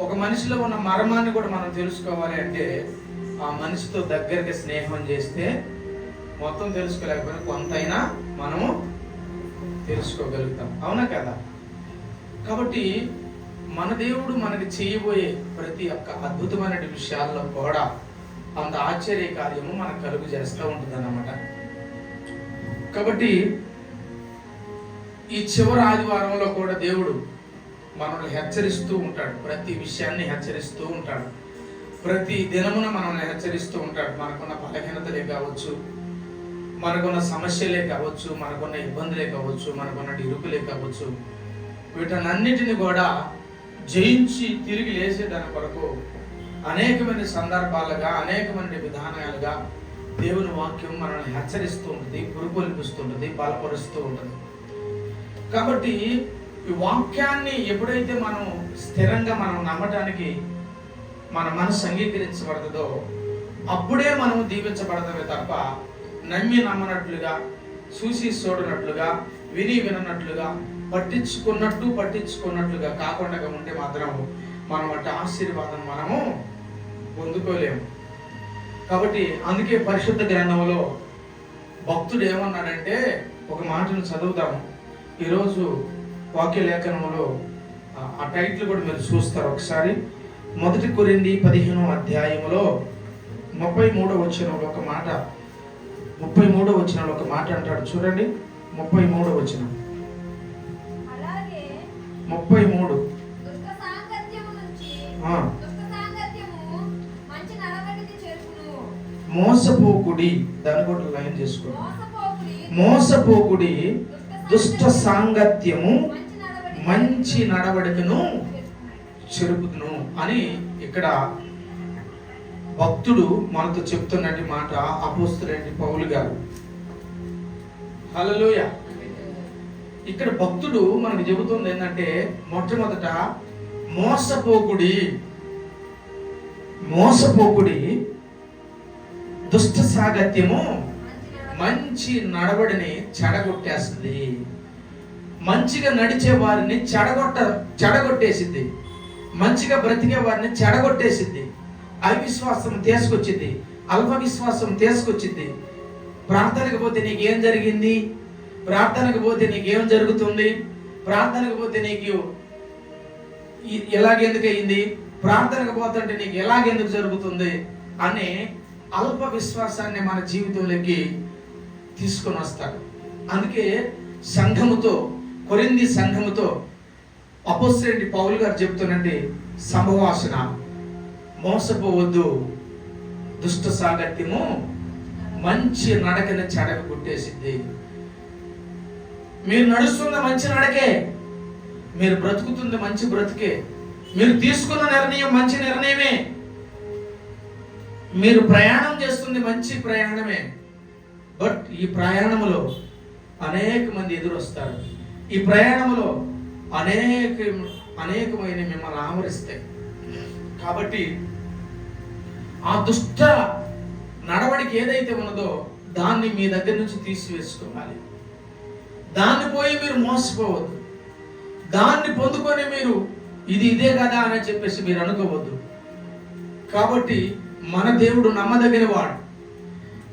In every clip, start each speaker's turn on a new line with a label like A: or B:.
A: ఒక మనిషిలో ఉన్న మర్మాన్ని కూడా మనం తెలుసుకోవాలి అంటే ఆ మనిషితో దగ్గరగా స్నేహం చేస్తే మొత్తం తెలుసుకోలేకపోయినా కొంతైనా మనము తెలుసుకోగలుగుతాం. అవునా కదా? కాబట్టి మన దేవుడు మనకి చేయబోయే ప్రతి ఒక్క అద్భుతమైన విషయాల్లో కూడా అంత ఆశ్చర్య కార్యము మనకు కలుగు చేస్తూ ఉంటుంది అన్నమాట. కాబట్టి ఈ చివరి ఆదివారంలో కూడా దేవుడు మనల్ని హెచ్చరిస్తూ ఉంటాడు. ప్రతి విషయాన్ని హెచ్చరిస్తూ ఉంటాడు. ప్రతి దినమున మనల్ని హెచ్చరిస్తూ ఉంటాడు. మనకున్న బలహీనతలే కావచ్చు, మనకున్న సమస్యలే కావచ్చు, మనకున్న ఇబ్బందులే కావచ్చు, మనకున్న ఇరుకులే కావచ్చు, వీటన్నిటిని కూడా జయించి తిరిగి లేచేదాని కొరకు అనేకమైన సందర్భాలుగా, అనేకమైన విధానాలుగా దేవుని వాక్యం మనల్ని హెచ్చరిస్తూ ఉంటుంది, పురుకొల్పిస్తుంటుంది, బలపరుస్తూ ఉంటుంది. కాబట్టి ఈ వాక్యాన్ని ఎప్పుడైతే మనం స్థిరంగా మనం నమ్మటానికి మన మనసు అంగీకరించబడుతుందో అప్పుడే మనం దీవించబడతామే తప్ప నమ్మి నమ్మనట్లుగా, చూసి చూడనట్లుగా, విని విననట్లుగా, పట్టించుకున్నట్లుగా కాకుండా ఉంటే మాత్రం మనం అట్టి ఆశీర్వాదం మనము పొందుకోలేము. కాబట్టి అందుకే పరిశుద్ధ గ్రంథంలో భక్తుడు ఏమన్నాడంటే, ఒక మాటను చదువుతాము. ఈరోజు వాక్య లేఖనంలో ఆ టైటిల్ కూడా మీరు చూస్తారు ఒకసారి. 1 కొరింథీ 15వ అధ్యాయంలో 33వ వచనంలో ఒక మాట, 33వ వచనంలో ఒక మాట అంటాడు చూడండి. 33వ వచనం, 33. మోసపోకుడి, దాని కూడా లైన్ చేసుకోండి. మోసపోకుడి, దుష్ట సాంగత్యము మంచి నడవడికను చెరుపును అని ఇక్కడ భక్తుడు మనతో చెప్తున్నటి మాట అపోస్తలుడైన పౌలు గారు. హల్లెలూయా. ఇక్కడ భక్తుడు మనకు చెబుతుంది ఏంటంటే, మొట్టమొదట మోసపోకుడి, దుష్ట సాంగత్యము మంచి నడవడిని చెడగొట్టేస్తుంది. మంచిగా నడిచే వారిని చెడగొట్టేసిద్ది. మంచిగా బ్రతికే వారిని చెడగొట్టేసిద్ది. అవిశ్వాసం తీసుకొచ్చింది, అల్ప విశ్వాసం తీసుకొచ్చింది. ప్రార్థనకు పోతే నీకేం జరిగింది, ప్రార్థనకు పోతే నీకేం జరుగుతుంది, ప్రార్థనకు పోతే నీకు ఎలాగెందుకు అయింది, ప్రార్థనకు పోతుంటే నీకు ఎలాగెందుకు జరుగుతుంది అనే అల్ప విశ్వాసాన్ని మన జీవితంలోకి తీసుకొని వస్తాడు. అందుకే సంఘముతో, కొరింథీ సంఘముతో అపోస్తలుడైన పౌలు గారు చెప్తున్నట్టు సంభాషణ, మోసపోవద్దు, దుష్ట సాంగత్యము మంచి నడకని చెడగ కొట్టేసింది. మీరు నడుస్తున్న మంచి నడకే, మీరు బ్రతుకుతున్న మంచి బ్రతుకే, మీరు తీసుకున్న నిర్ణయం మంచి నిర్ణయమే, మీరు ప్రయాణం చేస్తుంది మంచి ప్రయాణమే. బట్ ఈ ప్రయాణంలో అనేక మంది ఎదురొస్తారు. ఈ ప్రయాణంలో అనేకమైన మిమ్మల్ని ఆవరిస్తాయి. కాబట్టి ఆ దుష్ట నడవడికి ఏదైతే ఉన్నదో దాన్ని మీ దగ్గర నుంచి తీసివేసుకోవాలి. దాన్ని పోయి మీరు మోసపోవద్దు. దాన్ని పొందుకొని మీరు ఇదే కదా అని చెప్పేసి మీరు అనుకోవద్దు. కాబట్టి మన దేవుడు నమ్మదగిన వాడు,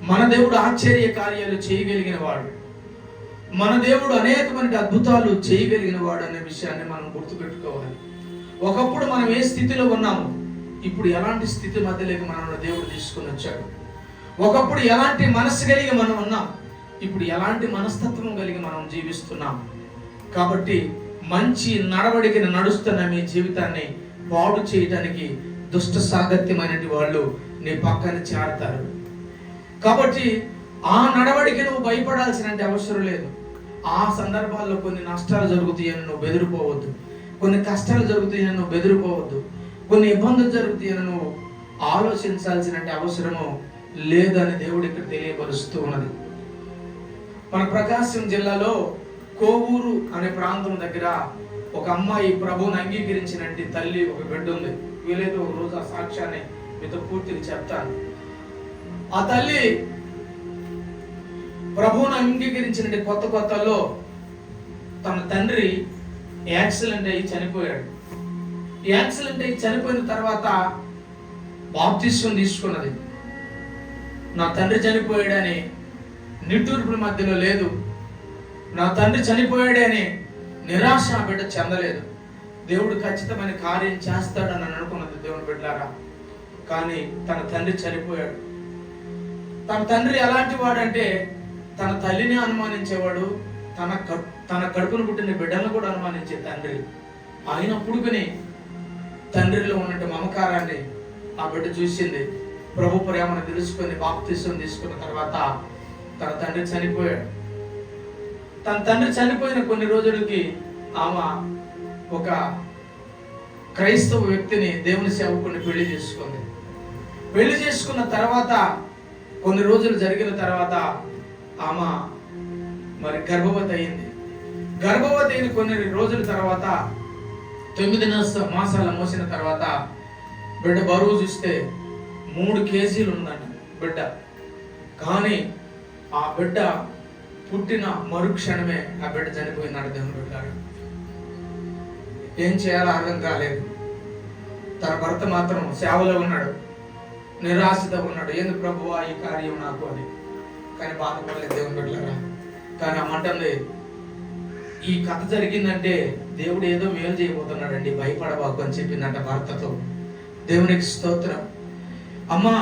A: మన దేవుడు ఆశ్చర్య కార్యాలు చేయగలిగిన వాడు, మన దేవుడు అనేకమైన అద్భుతాలు చేయగలిగిన వాడు అనే విషయాన్ని మనం గుర్తుపెట్టుకోవాలి. ఒకప్పుడు మనం ఏ స్థితిలో ఉన్నాము, ఇప్పుడు ఎలాంటి స్థితి మధ్యలోకి మనల్ని దేవుడు తీసుకుని వచ్చాడు. ఒకప్పుడు ఎలాంటి మనసు కలిగి మనం ఉన్నాం, ఇప్పుడు ఎలాంటి మనస్తత్వం కలిగి మనం జీవిస్తున్నాం. కాబట్టి మంచి నడవడికని నడుస్తున్న మీ జీవితాన్ని పాడు చేయడానికి దుష్ట సాంగత్యమైనటువంటి వాళ్ళు నీ పక్కన చేరతారు. కాబట్టి ఆ నడవడికి నువ్వు భయపడాల్సిన అవసరం లేదు. ఆ సందర్భాల్లో కొన్ని నష్టాలు జరుగుతాయని నువ్వు బెదిరిపోవద్దు, కొన్ని కష్టాలు జరుగుతాయని నువ్వు బెదిరిపోవద్దు, కొన్ని ఇబ్బందులు జరుగుతాయని నువ్వు ఆలోచించాల్సిన అవసరము లేదని దేవుడు ఇక్కడ తెలియపరుస్తూ ఉన్నది. మన ప్రకాశం జిల్లాలో కోవూరు అనే ప్రాంతం దగ్గర ఒక అమ్మాయి ప్రభువుని అంగీకరించినట్టు తల్లి, ఒక బిడ్డ ఉంది. వీలైతే ఒక రోజు ఆ సాక్ష్యాన్ని మీతో పూర్తిగా చెప్తాను. ఆ తల్లి ప్రభువును అంగీకరించిన కొత్తలో తన తండ్రి యాక్సిడెంట్ అయ్యి చనిపోయాడు. యాక్సిడెంట్ అయి చనిపోయిన తర్వాత బాప్తిస్మం తీసుకున్నది. నా తండ్రి చనిపోయాడని నిట్టూర్పుల మధ్యలో లేదు. నా తండ్రి చనిపోయాడని నిరాశ ఆ బిడ్డ చెందలేదు. దేవుడు ఖచ్చితమైన కార్యం చేస్తాడని అనుకున్నది దేవుని బిడ్డలారా. కానీ తన తండ్రి చనిపోయాడు. తన తండ్రి ఎలాంటి వాడంటే తన తల్లిని అనుమానించేవాడు, తన కడుపును పుట్టిన బిడ్డలను కూడా అనుమానించే తండ్రి. అయినప్పుడుకుని తండ్రిలో ఉన్నట్టు మమకారాన్ని ఆ బిడ్డ చూసింది. ప్రభు ప్రేమను తెలుసుకొని బాప్తిస్మం తీసుకున్న తర్వాత తన తండ్రి చనిపోయాడు. తన తండ్రి చనిపోయిన కొన్ని రోజులకి ఆమె ఒక క్రైస్తవ వ్యక్తిని, దేవుని సేవకుని పెళ్లి చేసుకుంది. పెళ్లి చేసుకున్న తర్వాత కొన్ని రోజులు జరిగిన తర్వాత ఆమె మరి గర్భవతి అయింది. గర్భవతి అయిన కొన్ని రోజుల తర్వాత 9 మాసాలు మోసిన తర్వాత బిడ్డ బరువు చూస్తే 3 కేజీలు ఉందంట బిడ్డ. కానీ ఆ బిడ్డ పుట్టిన మరుక్షణమే ఆ బిడ్డ చనిపోయిందంట దేవుని బిడ్డ. ఏం చేయాలో అర్థం కాలేదు. తన భర్త మాత్రం సేవలో ఉన్నాడు, నిరాశతో ఉన్నాడు. ఏంది ప్రభువా ఈ కార్యం నాకు అని. కానీ బాధపడలేదు దేవుని బిడ్డలారా. కానీ అమ్మంటుంది, ఈ కథ జరిగిందంటే దేవుడు ఏదో మేలు చేయబోతున్నాడండి, భయపడబాకు అని చెప్పిందంట భర్తతో. దేవునికి స్తోత్రం. అమ్మా,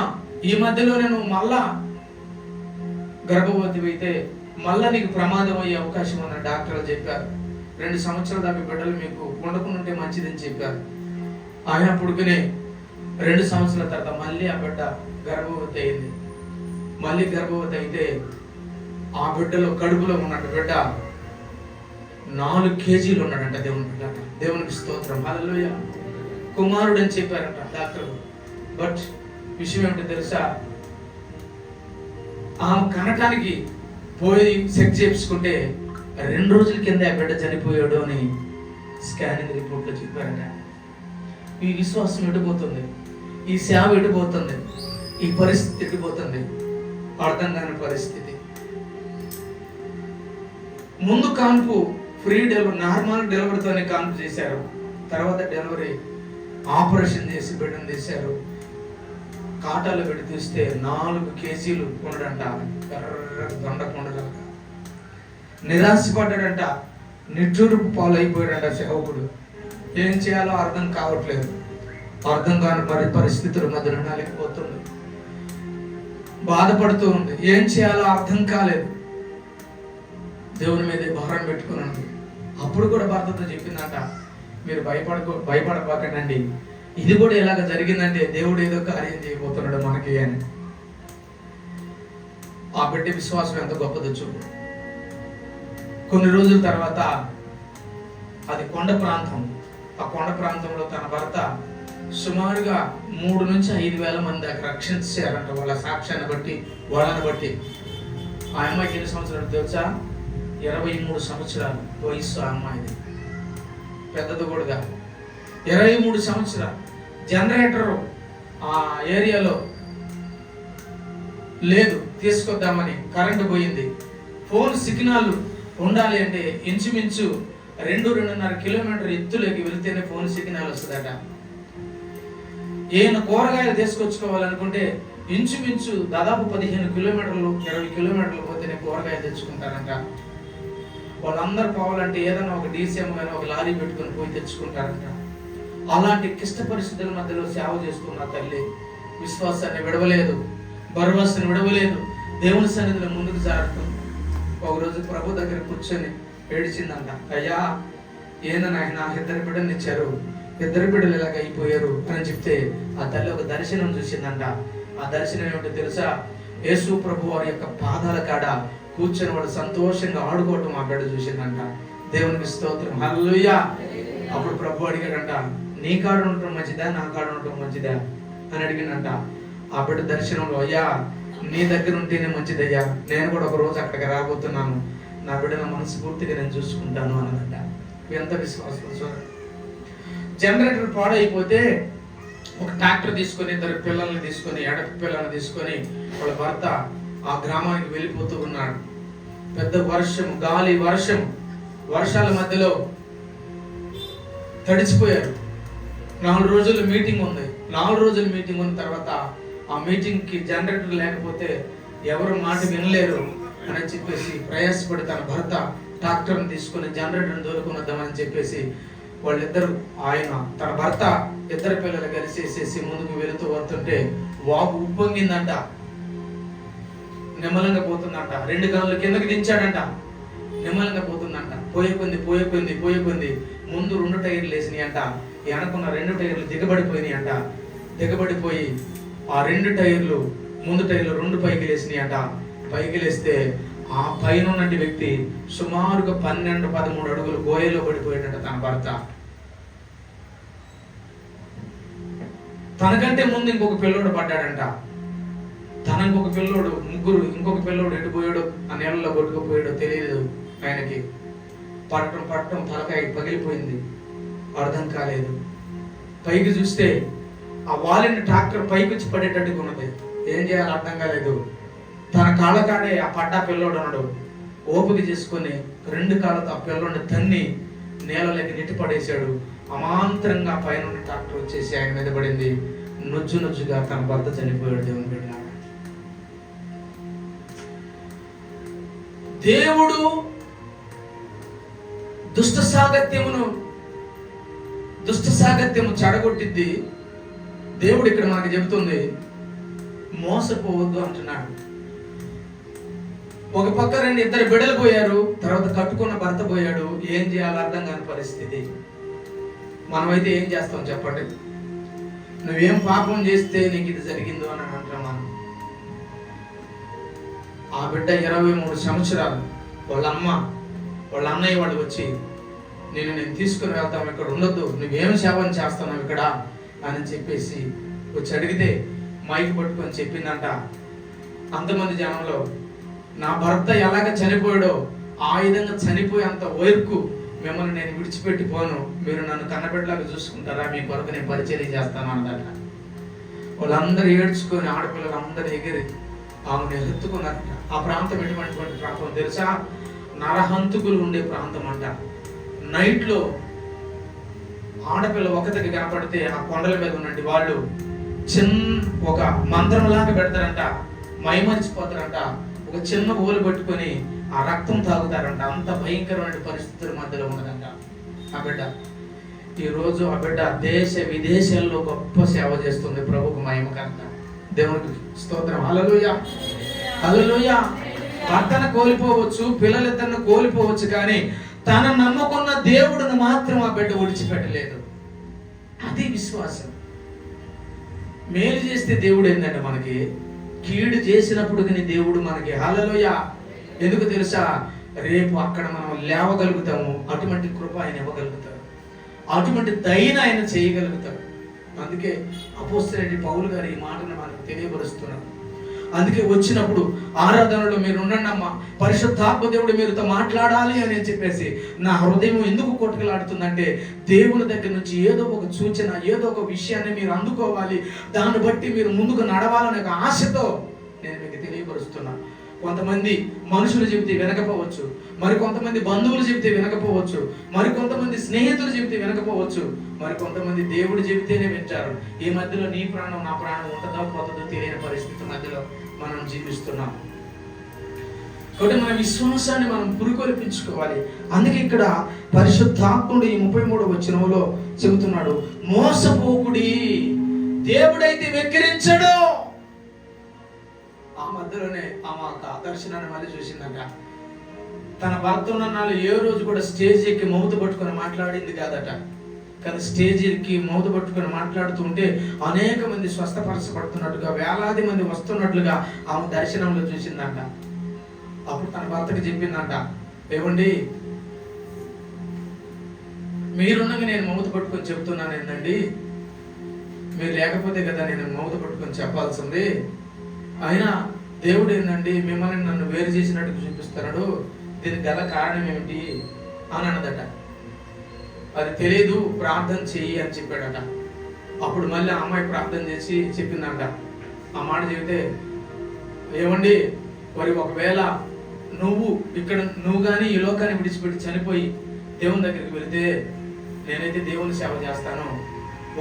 A: ఈ మధ్యలో నేను మళ్ళా గర్భవతి అయితే మళ్ళా నీకు ప్రమాదం అయ్యే అవకాశం ఉందని డాక్టర్లు చెప్పారు. 2 సంవత్సరాల దాకా బిడ్డలు మీకు ఉండకుండా ఉంటే మంచిదని చెప్పారు. అయినప్పుడుకునే 2 సంవత్సరాల తర్వాత మళ్ళీ ఆ బిడ్డ గర్భవతి అయింది. మళ్ళీ గర్భవతి అయితే ఆ బిడ్డలో కడుపులో ఉన్నట్టు బిడ్డ 4 కేజీలు ఉన్నాడంట దేవుని బిడ్డ. దేవునికి స్తోత్రం. హల్లెలూయా. కుమారుడు అని చెప్పారంట డాక్టర్. బట్ విషయం ఏమిటో తెలుసా, ఆమె కనటానికి పోయి చెక్ చేయించుకుంటే 2 రోజుల కింద ఆ బిడ్డ చనిపోయాడు అని స్కానింగ్ రిపోర్ట్లో చెప్పారంట. ఈ విశ్వాసం ఎడిపోతుంది, ఈ సేవ ఎడిపోతుంది, ఈ పరిస్థితి ఎడిపోతుంది. అర్థం కాని పరిస్థితి. ముందు కాన్పు ఫ్రీ డెలివరీ, నార్మల్ డెలివరీతోనే కాన్పు చేశారు. తర్వాత డెలివరీ ఆపరేషన్ చేసి బిడ్డను తీశారు. కాటాలు పెట్టి తీస్తే 4 కేజీలు ఉండడంట. దొండకుండగా నిరాశపడ్డాడంట, నిట్టూర్పు పాలైపోయాడంట సేవకుడు. ఏం చేయాలో అర్థం కావట్లేదు. అర్థం కాని పరిస్థితుల మధ్య ఉండలేకపోతుంది. బాధపడుతూ ఉంది. ఏం చేయాలో అర్థం కాలేదు. దేవుని మీదే భారం పెట్టుకున్నాను. అప్పుడు కూడా భర్తతో చెప్పిందంట, మీరు భయపడబాకండి, ఇది కూడా ఎలాగ జరిగిందంటే దేవుడు ఏదో కార్యం చేయబోతున్నాడు మనకి అని. ఆ బిడ్డ విశ్వాసం ఎంత గొప్పదో చూడు. కొన్ని రోజుల తర్వాత అది కొండ ప్రాంతం. ఆ కొండ ప్రాంతంలో తన భర్త సుమారుగా 3 నుంచి 5 వేల మంది దాకా రక్షించారంట. వాళ్ళ సాక్ష్యాన్ని బట్టి, వాళ్ళని బట్టి. ఆ అమ్మాయికి ఎన్ని సంవత్సరాలు తెలుసా? 23 సంవత్సరాలు వయస్సు ఆ అమ్మాయిది. పెద్దది కూడా 23 సంవత్సరాలు. జనరేటర్ ఆ ఏరియాలో లేదు, తీసుకొద్దామని కరెంటు పోయింది. ఫోన్ సిగ్నల్ ఉండాలి అంటే ఇంచుమించు 2-2.5 కిలోమీటర్ ఎత్తులోకి వెళ్తేనే ఫోన్ సిగ్నల్ వస్తుందట. ఏమైనా కూరగాయలు తీసుకొచ్చుకోవాలనుకుంటే ఇంచుమించు దాదాపు 15 కిలోమీటర్లు 20 కిలోమీటర్లు పోతేనే కూరగాయలు తెచ్చుకుంటారంట. వాళ్ళందరూ పోవాలంటే ఏదైనా ఒక డీసీఎం కానీ ఒక లారీ పెట్టుకొని పోయి తెచ్చుకుంటారంట. అలాంటి క్లిష్ట పరిస్థితుల మధ్యలో సేవ చేస్తున్న తల్లి విశ్వాసాన్ని విడవలేదు, భరోసాన్ని విడవలేదు. దేవుని సన్నిధిలో ముందుకు సాగుతుంది. ఒకరోజు ప్రభు దగ్గర కూర్చొని ఏడిచిందంట, అయ్యా ఏందని ఆయన 2 బిడ్డలు ఇచ్చారు, 2 బిడ్డలు ఇలాగ అయిపోయారు అని చెప్తే ఆ తల్లి ఒక దర్శనం చూసిందంట. ఆ దర్శనం ఏమిటో తెలుసా? యేసు ప్రభు వారి యొక్క పాదాల కాడ కూర్చొని వాడు సంతోషంగా ఆడుకోవటం ఆ బిడ్డ చూసిందంట. దేవునికి స్తోత్రం. హల్లెలూయా. అప్పుడు ప్రభు అడిగాడంట, నీ కాడ ఉండటం మంచిదా, నా కాడ ఉండటం మంచిదా అని అడిగినంట. ఆ బిడ్డ దర్శనంలో, అయ్యా నీ దగ్గర ఉంటేనే మంచిదయ్యా, నేను కూడా ఒక రోజు అక్కడికి రాబోతున్నాను, నా బిడ్డను మనస్ఫూర్తిగా నేను చూసుకుంటాను అన్నదంట. ఎంత విశ్వాసం. జనరేటర్ పాడైపోతే ఒక ట్రాక్టర్ తీసుకొని 2 పిల్లల్ని తీసుకొని, పిల్లల్ని తీసుకొని వాళ్ళ భర్త ఆ గ్రామానికి వెళ్ళిపోతూ ఉన్నాడు. పెద్ద వర్షం, గాలి వర్షం, వర్షాల మధ్యలో తడిచిపోయారు. 4 రోజుల మీటింగ్ ఉంది. 4 రోజుల మీటింగ్ ఉన్న తర్వాత ఆ మీటింగ్కి జనరేటర్ లేకపోతే ఎవరు మాట వినలేరు అని చెప్పేసి ప్రయాసపడి తన భర్త ట్రాక్టర్ని తీసుకుని జనరేటర్ని దొరుకునద్దామని చెప్పేసి వాళ్ళిద్దరు, ఆయన తన భర్త ఇద్దరు పిల్లలు కలిసేసేసి ముందుకు వెళుతూ వస్తుంటే వాగు ఉప్పొంగిందంట, నిమ్మలంగా పోతుందంట. 2 గనులు కిందకి దించాడంట, నిమ్మలంగా పోతుందంట. పోయే కొంది ముందు 2 టైర్లు వేసినాయి అంట, వెనకున్న 2 టైర్లు దిగబడిపోయినాయి అంట. దిగబడిపోయి ఆ 2 టైర్లు, ముందు టైర్లు 2 పైకి లేసినాయి అంట. పైకి లేస్తే ఆ పైన ఉన్నటువంటి వ్యక్తి సుమారుగా 12-13 అడుగులు గోయలో పడిపోయాడంట తన భర్త. తనకంటే ముందు ఇంకొక పిల్లోడు పడ్డాడంట. తనకు ఒక పిల్లోడు, ముగ్గురు, ఇంకొక పిల్లోడు ఎటు పోయాడో, ఆ నీళ్ళలో కొట్టుకుపోయాడో తెలియదు ఆయనకి. పట్టం తలకాయ పగిలిపోయింది, అర్థం కాలేదు. పైకి చూస్తే ఆ వాలిని ట్రాక్టర్ పైకి వచ్చి పడేటట్టుగా ఉన్నది. ఏం చేయాలో అర్థం కాలేదు. తన కాళ్ళ కాడే ఆ పడ్డా పిల్లోడు ఉన్నాడు. ఓపిక చేసుకుని 2 కాళ్ళతో ఆ పిల్లోడిని తన్ని నేలలోకి నెట్టి పడేశాడు. అమాంతరంగా పైన ట్రాక్టర్ వచ్చేసి ఆయన మీద పడింది. నొజ్జుగా తన భర్త చనిపోయాడు. దేవుని బిడ్డ, దేవుడు దుష్ట సాగత్యము చెడగొట్టిద్ది. దేవుడు ఇక్కడ మనకు చెబుతుంది, మోసపోవద్దు అంటున్నాడు. ఒక పక్క 2 బిడ్డలు పోయారు, తర్వాత కట్టుకున్న భర్త పోయాడు. ఏం చేయాలో అర్థం కాని పరిస్థితి. మనమైతే ఏం చేస్తాం చెప్పండి? నువ్వేం పాపం చేస్తే నీకు ఇది జరిగిందో అని అంటాం మనం. ఆ బిడ్డ 23 సంవత్సరాలు, వాళ్ళ అమ్మ వాళ్ళ అన్నయ్య వాళ్ళు వచ్చి నేను తీసుకుని వెళ్తాం, ఇక్కడ ఉండొద్దు, నువ్వేం సేవన చేస్తున్నావు ఇక్కడ అని చెప్పేసి వచ్చి అడిగితే మైక్ పట్టుకొని చెప్పిందంట, అంతమంది జనంలో నా భర్త ఎలాగ చనిపోయాడో ఆ విధంగా చనిపోయేంత వరకు మిమ్మల్ని నేను విడిచిపెట్టిపోను, మీరు నన్ను కన్నబిడ్డలాగా చూసుకుంటారా, మీ కొరకు నేను పరిచర్య చేస్తాను అన్నదట. వాళ్ళందరూ ఏడ్చుకొని, ఆడపిల్లలు అందరూ ఎగిరి ఆమెను ఎత్తుకున్నారట. ఆ ప్రాంతం ఎటువంటి ప్రాంతం తెలుసా? నరహంతుకులు ఉండే ప్రాంతం అంట. నైట్లో ఆడపిల్ల ఒకటికి కనపడితే ఆ కొండల మీద ఉన్నట్టు వాళ్ళు ఒక మంత్రంలాగా పెడతారంట, మైమర్చిపోతారంట. ఒక చిన్న బోలు పట్టుకొని ఆ రక్తం తాగుతారంట. అంత భయంకరమైన పరిస్థితుల మధ్యలో ఉన్నదంట ఆ బిడ్డ. ఈరోజు ఆ బిడ్డ దేశ విదేశాల్లో గొప్ప సేవ చేస్తుంది. ప్రభుకు మహిమకరంట. దేవునికి స్తోత్రం. హల్లెలూయా, హల్లెలూయా. భర్తను కోల్పోవచ్చు, పిల్లలిద్దరిని కోల్పోవచ్చు, కానీ తన నమ్మకున్న దేవుడిని మాత్రం ఆ బిడ్డ విడిచిపెట్టలేదు. అది విశ్వాసం. మేలు చేస్తే దేవుడు ఏంటంటే మనకి, కీడు చేసినప్పుడు కానీ దేవుడు మనకి. హల్లెలూయా. ఎందుకు తెలుసా? రేపు అక్కడ మనం లేవగలుగుతాము. అటువంటి కృప ఆయన ఇవ్వగలుగుతారు, అటువంటి దయను ఆయన చేయగలుగుతారు. అందుకే అపోస్తలుడైన పౌలు గారు ఈ మాటను మనకు తెలియపరుస్తున్నారు. అందుకే వచ్చినప్పుడు ఆరాధనలో మీరు ఉండండి అమ్మా, పరిశుద్ధాత్మ దేవుడు మీరుతో మాట్లాడాలి అని చెప్పేసి నా హృదయం ఎందుకు కొట్టుకలాడుతుందంటే, దేవుని దగ్గర నుంచి ఏదో ఒక సూచన, ఏదో ఒక విషయాన్ని మీరు అందుకోవాలి, దాన్ని బట్టి మీరు ముందుకు నడవాలనే ఒక ఆశతో నేను మీకు తెలియపరుస్తున్నా. కొంతమంది మనుషులు చెబితే వినకపోవచ్చు, మరి కొంతమంది బంధువులు చెబితే వినకపోవచ్చు, మరి కొంతమంది స్నేహితులు చెబితే వినకపోవచ్చు, మరి కొంతమంది దేవుడు చెబితేనే వింటారు. ఈ మధ్యలో నీ ప్రాణం నా ప్రాణం ఉంటుందో పోతుందో తెలియని పరిస్థితి మధ్యలో మనం జీవిస్తున్నాం. కాబట్టి మన విశ్వాసాన్ని మనం పురికొల్పించుకోవాలి. అందుకే ఇక్కడ పరిశుద్ధాత్ముడు ఈ 33వ వచనంలో చెబుతున్నాడు, మోసపోకుడి, దేవుడైతే వెక్కిరించడు. ఆ మధ్యలోనే ఆమె దర్శనాన్ని మళ్ళీ చూసిందంట. తన భర్త ఉన్న నాళ్ళు ఏ రోజు కూడా స్టేజ్ ఎక్కి మౌతు పట్టుకొని మాట్లాడింది కాదట. కానీ స్టేజ్ ఎక్కి మౌతు పట్టుకొని మాట్లాడుతూ ఉంటే అనేక మంది స్వస్థపరచబడుతున్నట్టుగా, వేలాది మంది వస్తున్నట్లుగా ఆమె దర్శనంలో చూసిందంట. అప్పుడు తన భర్తకి చెప్పిందంట, ఏమండి మీరున్నగా నేను మౌతు పట్టుకొని చెప్తున్నాను ఏంటండి, మీరు లేకపోతే కదా నేను మౌతు పట్టుకొని చెప్పాల్సింది. అయినా దేవుడు ఏంటండి మిమ్మల్ని నన్ను వేరు చేసినట్టు చూపిస్తున్నాడు, దీనికి గల కారణం ఏమిటి అని అన్నదట. అది తెలియదు, ప్రార్థన చెయ్యి అని చెప్పాడట. అప్పుడు మళ్ళీ ఆ అమ్మాయి ప్రార్థన చేసి చెప్పిందంట. ఆ మాట చెబితే, ఏమండి మరి ఒకవేళ నువ్వు కానీ ఈ లోకాన్ని విడిచిపెట్టి చనిపోయి దేవుని దగ్గరికి వెళితే నేనైతే దేవుని సేవ చేస్తాను,